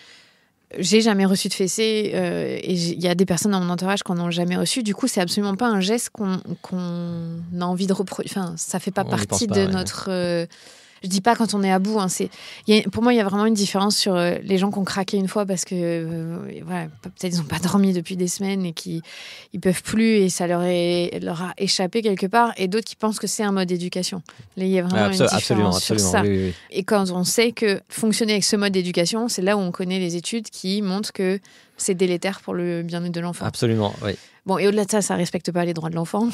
j'ai jamais reçu de fessée et il y a des personnes dans mon entourage qui n'en ont jamais reçu. Du coup, c'est absolument pas un geste qu'on a envie de reproduire. Enfin, ça fait pas partie de notre... Je dis pas quand on est à bout. Pour moi, il y a vraiment une différence sur les gens qui ont craqué une fois parce que peut-être ils n'ont pas dormi depuis des semaines et qu'ils ne peuvent plus et ça leur a échappé quelque part, et d'autres qui pensent que c'est un mode d'éducation. Là, il y a vraiment une différence sur ça. Oui. Et quand on sait que fonctionner avec ce mode d'éducation, c'est là où on connaît les études qui montrent que c'est délétère pour le bien-être de l'enfant. Absolument, oui. Bon, et au-delà de ça ne respecte pas les droits de l'enfant.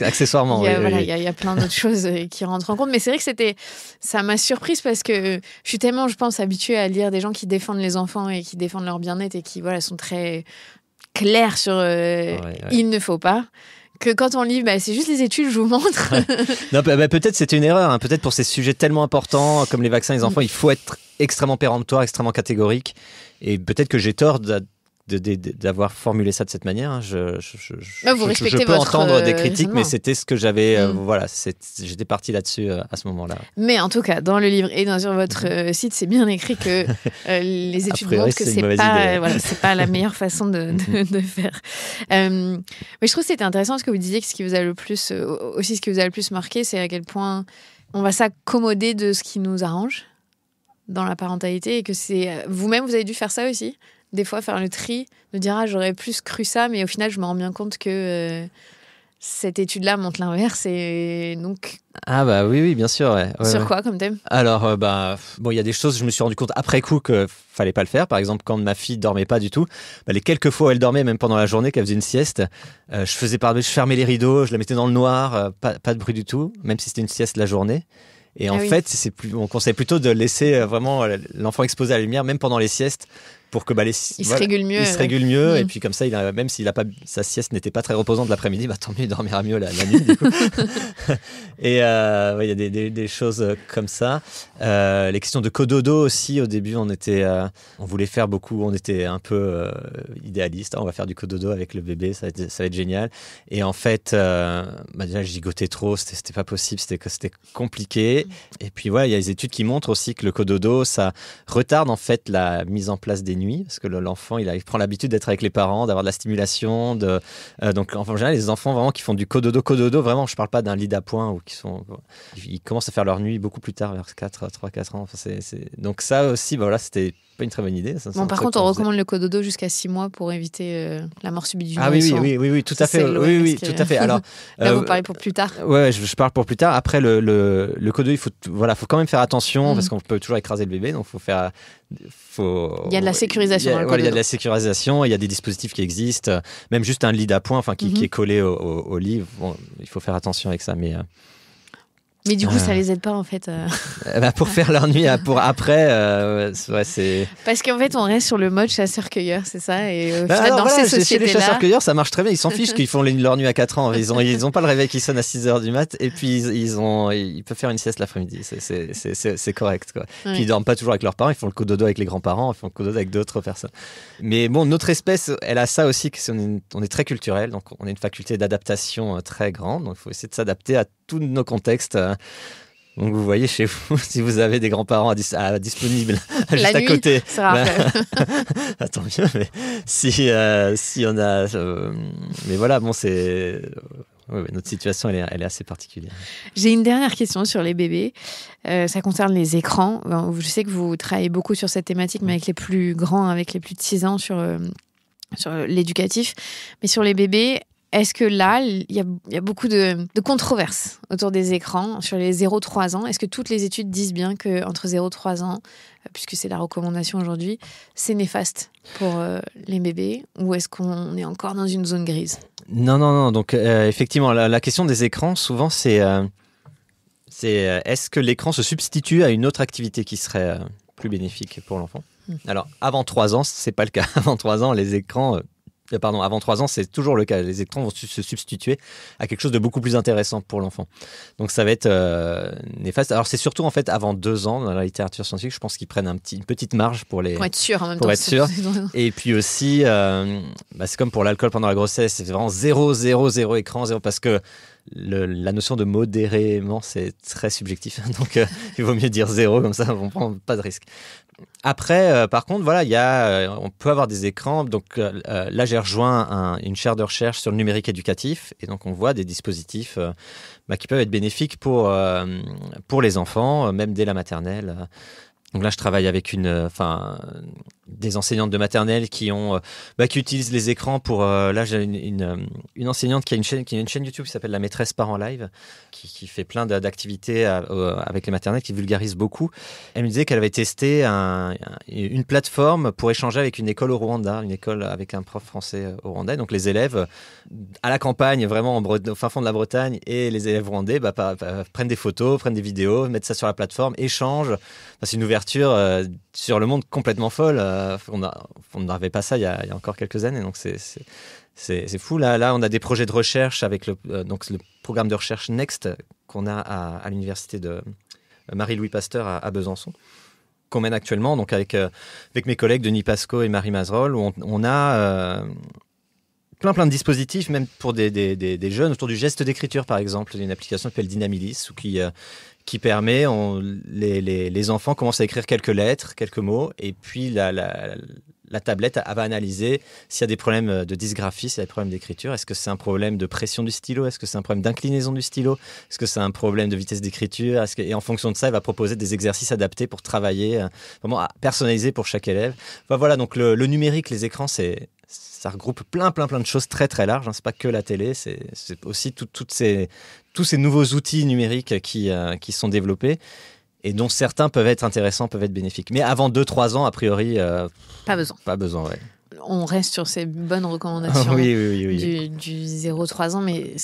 Accessoirement, il y a plein d'autres choses qui rentrent en compte. Mais c'est vrai que ça m'a surprise parce que je suis tellement, je pense, habituée à lire des gens qui défendent les enfants et qui défendent leur bien-être et qui sont très clairs sur il ne faut pas. Que quand on lit, c'est juste les études, je vous montre. Non, peut-être c'était une erreur. Peut-être pour ces sujets tellement importants comme les vaccins et les enfants, il faut être extrêmement péremptoire, extrêmement catégorique. Et peut-être que j'ai tort d'avoir formulé ça de cette manière. Hein. Je peux votre entendre des critiques, mais c'était ce que j'avais. Mm. J'étais parti là-dessus à ce moment-là. Mais en tout cas, dans le livre et sur votre site, c'est bien écrit que les études montrent que c'est pas la meilleure façon de faire. Mais je trouve que c'était intéressant ce que vous disiez, que ce qui vous a le plus marqué, c'est à quel point on va s'accommoder de ce qui nous arrange dans la parentalité, et que c'est vous-même, vous avez dû faire ça aussi, des fois faire le tri, de dire j'aurais plus cru ça, mais au final je me rends bien compte que cette étude-là montre l'inverse, et donc oui, bien sûr. Ouais. Sur quoi comme thème? Alors il y a des choses, je me suis rendu compte après coup que fallait pas le faire. Par exemple, quand ma fille dormait pas du tout, les quelques fois où elle dormait, même pendant la journée, qu'elle faisait une sieste, je fermais les rideaux, je la mettais dans le noir, pas de bruit du tout, même si c'était une sieste la journée. Et en fait, on conseille plutôt de laisser vraiment l'enfant exposé à la lumière, même pendant les siestes, pour que il se régule mieux. Il se régule mieux, et puis comme ça, même s'il a pas, sa sieste n'était pas très reposante l'après-midi, tant mieux, il dormira mieux la nuit, du coup. Et il y a des choses comme ça. Les questions de cododo aussi, au début, on voulait faire beaucoup, on était un peu idéaliste. On va faire du cododo avec le bébé, ça va être génial. Et en fait, déjà, je gigotais trop, c'était pas possible, c'était compliqué. Et puis, il y a les études qui montrent aussi que le cododo, ça retarde en fait la mise en place des nuits, parce que l'enfant il prend l'habitude d'être avec les parents, d'avoir de la stimulation, donc en général les enfants vraiment qui font du cododo, vraiment, je parle pas d'un lit d'appoint, ou ils commencent à faire leur nuit beaucoup plus tard, vers 3-4 ans. Donc ça aussi, c'était pas une très bonne idée. Par contre, on recommande le cododo jusqu'à 6 mois pour éviter la mort subite du nourrisson. Oui, tout à fait. Oui, tout à fait. Alors, là, vous parlez pour plus tard. Ouais, je parle pour plus tard. Après, le cododo, il faut quand même faire attention, parce qu'on peut toujours écraser le bébé, donc il y a de la sécurisation dans le cododo. Il y a de la sécurisation, il y a des dispositifs qui existent, même juste un lit d'appoint, qui est collé au lit. Il faut faire attention avec ça, mais du coup, ça les aide pas en fait. Pour faire leur nuit, pour après, c'est. Parce qu'en fait, on reste sur le mode chasseur-cueilleur, c'est ça. Et au final, dans ces sociétés-là, chez les chasseurs-cueilleurs, ça marche très bien. Ils s'en fichent qu'ils font leur nuit à 4 ans. Ils ont pas le réveil qui sonne à 6h du mat, et puis ils peuvent faire une sieste l'après-midi. C'est correct, quoi. Ouais. Puis ils dorment pas toujours avec leurs parents. Ils font le cododo avec les grands-parents. Ils font le cododo avec d'autres personnes. Mais bon, notre espèce, elle a ça aussi. On est très culturel, donc on a une faculté d'adaptation très grande. Donc il faut essayer de s'adapter à tous nos contextes. Donc vous voyez chez vous, si vous avez des grands-parents disponibles juste à côté, tant mieux. Mais si on a, mais voilà, notre situation elle est assez particulière. J'ai une dernière question sur les bébés. Ça concerne les écrans. Je sais que vous travaillez beaucoup sur cette thématique, mais avec les plus grands, avec les plus de 6 ans sur l'éducatif, mais sur les bébés. Est-ce que là, il y a beaucoup de controverses autour des écrans sur les 0-3 ans? Est-ce que toutes les études disent bien qu'entre 0-3 ans, puisque c'est la recommandation aujourd'hui, c'est néfaste pour les bébés? Ou est-ce qu'on est encore dans une zone grise? Non. Donc, effectivement, la question des écrans, souvent, c'est est-ce que l'écran se substitue à une autre activité qui serait plus bénéfique pour l'enfant? Alors, avant 3 ans, c'est pas le cas. Avant 3 ans, les écrans... avant 3 ans, c'est toujours le cas. Les écrans vont se substituer à quelque chose de beaucoup plus intéressant pour l'enfant. Donc ça va être néfaste. Alors c'est surtout en fait avant 2 ans, dans la littérature scientifique, je pense qu'ils prennent une petite marge pour être sûr en même temps. Pour être sûr. Et puis aussi, c'est comme pour l'alcool pendant la grossesse, c'est vraiment 0 écran, 0, parce que la notion de modérément, c'est très subjectif. Donc il vaut mieux dire 0, comme ça on ne prend pas de risque. Après, par contre, on peut avoir des écrans. Donc là, j'ai rejoint une chaire de recherche sur le numérique éducatif, et donc on voit des dispositifs qui peuvent être bénéfiques pour les enfants, même dès la maternelle. Donc là, je travaille avec des enseignantes de maternelle qui utilisent les écrans pour. Là, j'ai une enseignante qui a une chaîne YouTube qui s'appelle La Maîtresse Parent Live, qui fait plein d'activités avec les maternelles, qui vulgarise beaucoup. Elle me disait qu'elle avait testé une plateforme pour échanger avec une école au Rwanda, une école avec un prof français au Rwanda. Donc les élèves à la campagne, vraiment au fin fond de la Bretagne, et les élèves rwandais prennent des photos, prennent des vidéos, mettent ça sur la plateforme, échangent. C'est une ouverture sur le monde complètement folle. On n'avait pas ça il y a encore quelques années, donc c'est fou. Là, on a des projets de recherche avec le programme de recherche Next qu'on a à l'université de Marie-Louis Pasteur à Besançon, qu'on mène actuellement, donc avec mes collègues Denis Pasco et Marie Mazerolles, où on a plein de dispositifs, même pour des jeunes, autour du geste d'écriture, par exemple. Il y a une application qui s'appelle Dynamilis, qui permet, les enfants commencent à écrire quelques lettres, quelques mots, et puis la tablette va analyser s'il y a des problèmes de dysgraphie, s'il y a des problèmes d'écriture. Est-ce que c'est un problème de pression du stylo? Est-ce que c'est un problème d'inclinaison du stylo? Est-ce que c'est un problème de vitesse d'écriture? Et en fonction de ça, elle va proposer des exercices adaptés pour travailler, vraiment personnalisés pour chaque élève. Enfin, voilà, donc le numérique, les écrans, ça regroupe plein de choses très très larges. C'est pas que la télé, c'est aussi tous ces nouveaux outils numériques qui sont développés et dont certains peuvent être intéressants, peuvent être bénéfiques. Mais avant 2-3 ans, a priori, pas besoin. Pas besoin, ouais. On reste sur ces bonnes recommandations oui. du 0-3 ans, mais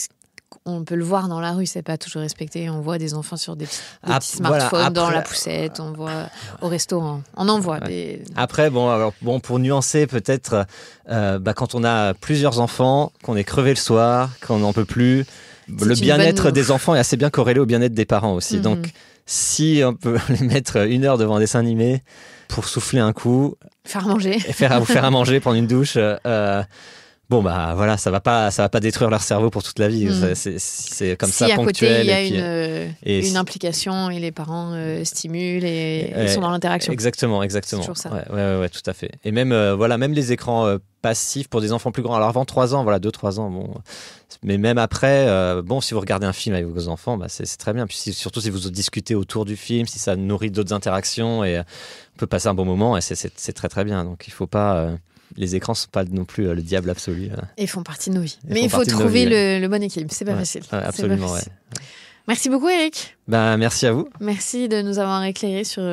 on peut le voir dans la rue, c'est pas toujours respecté. On voit des enfants sur des petits smartphones dans la poussette, on voit au restaurant. On en voit des... Après, pour nuancer peut-être, quand on a plusieurs enfants, qu'on est crevé le soir, qu'on n'en peut plus, le bien-être des enfants est assez bien corrélé au bien-être des parents aussi. Donc, si on peut les mettre 1 heure devant un dessin animé pour souffler un coup, faire à manger, et faire à manger, prendre une douche, ça va pas détruire leur cerveau pour toute la vie. C'est comme ça, ponctuel. Si à côté il y a une implication et les parents stimulent et ils sont dans l'interaction. Exactement. C'est toujours ça. Ouais, tout à fait. Et même même les écrans passifs pour des enfants plus grands. Alors avant 3 ans, 2-3 ans, bon. Mais même après, si vous regardez un film avec vos enfants, c'est très bien. Puis surtout si vous discutez autour du film, si ça nourrit d'autres interactions, et on peut passer un bon moment, et c'est très très bien. Donc il faut pas... les écrans ne sont pas non plus le diable absolu. Ils font partie de nos vies. Mais il faut trouver le bon équilibre. C'est pas facile. Absolument, pas facile. Ouais. Merci beaucoup, Eric. Merci à vous. Merci de nous avoir éclairés sur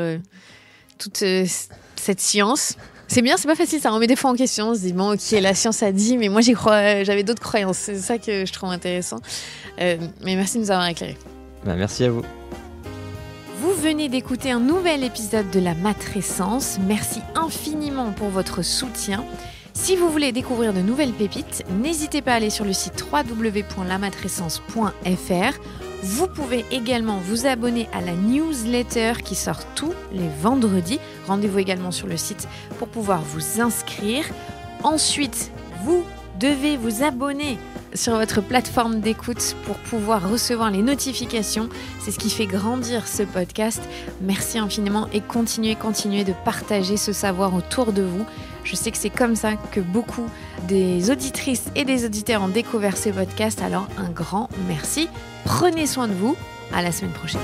toute cette science. C'est bien, c'est pas facile, ça remet des fois en question. On se dit, la science a dit, mais moi j'y crois, j'avais d'autres croyances. C'est ça que je trouve intéressant. Mais merci de nous avoir éclairés. Merci à vous. Vous venez d'écouter un nouvel épisode de la Matrescence. Merci infiniment pour votre soutien. Si vous voulez découvrir de nouvelles pépites, n'hésitez pas à aller sur le site www.lamatrescence.fr. Vous pouvez également vous abonner à la newsletter qui sort tous les vendredis. Rendez-vous également sur le site pour pouvoir vous inscrire. Ensuite, vous devez vous abonner sur votre plateforme d'écoute pour pouvoir recevoir les notifications. C'est ce qui fait grandir ce podcast. Merci infiniment et continuez de partager ce savoir autour de vous. Je sais que c'est comme ça que beaucoup des auditrices et des auditeurs ont découvert ce podcast. Alors un grand merci. Prenez soin de vous. À la semaine prochaine.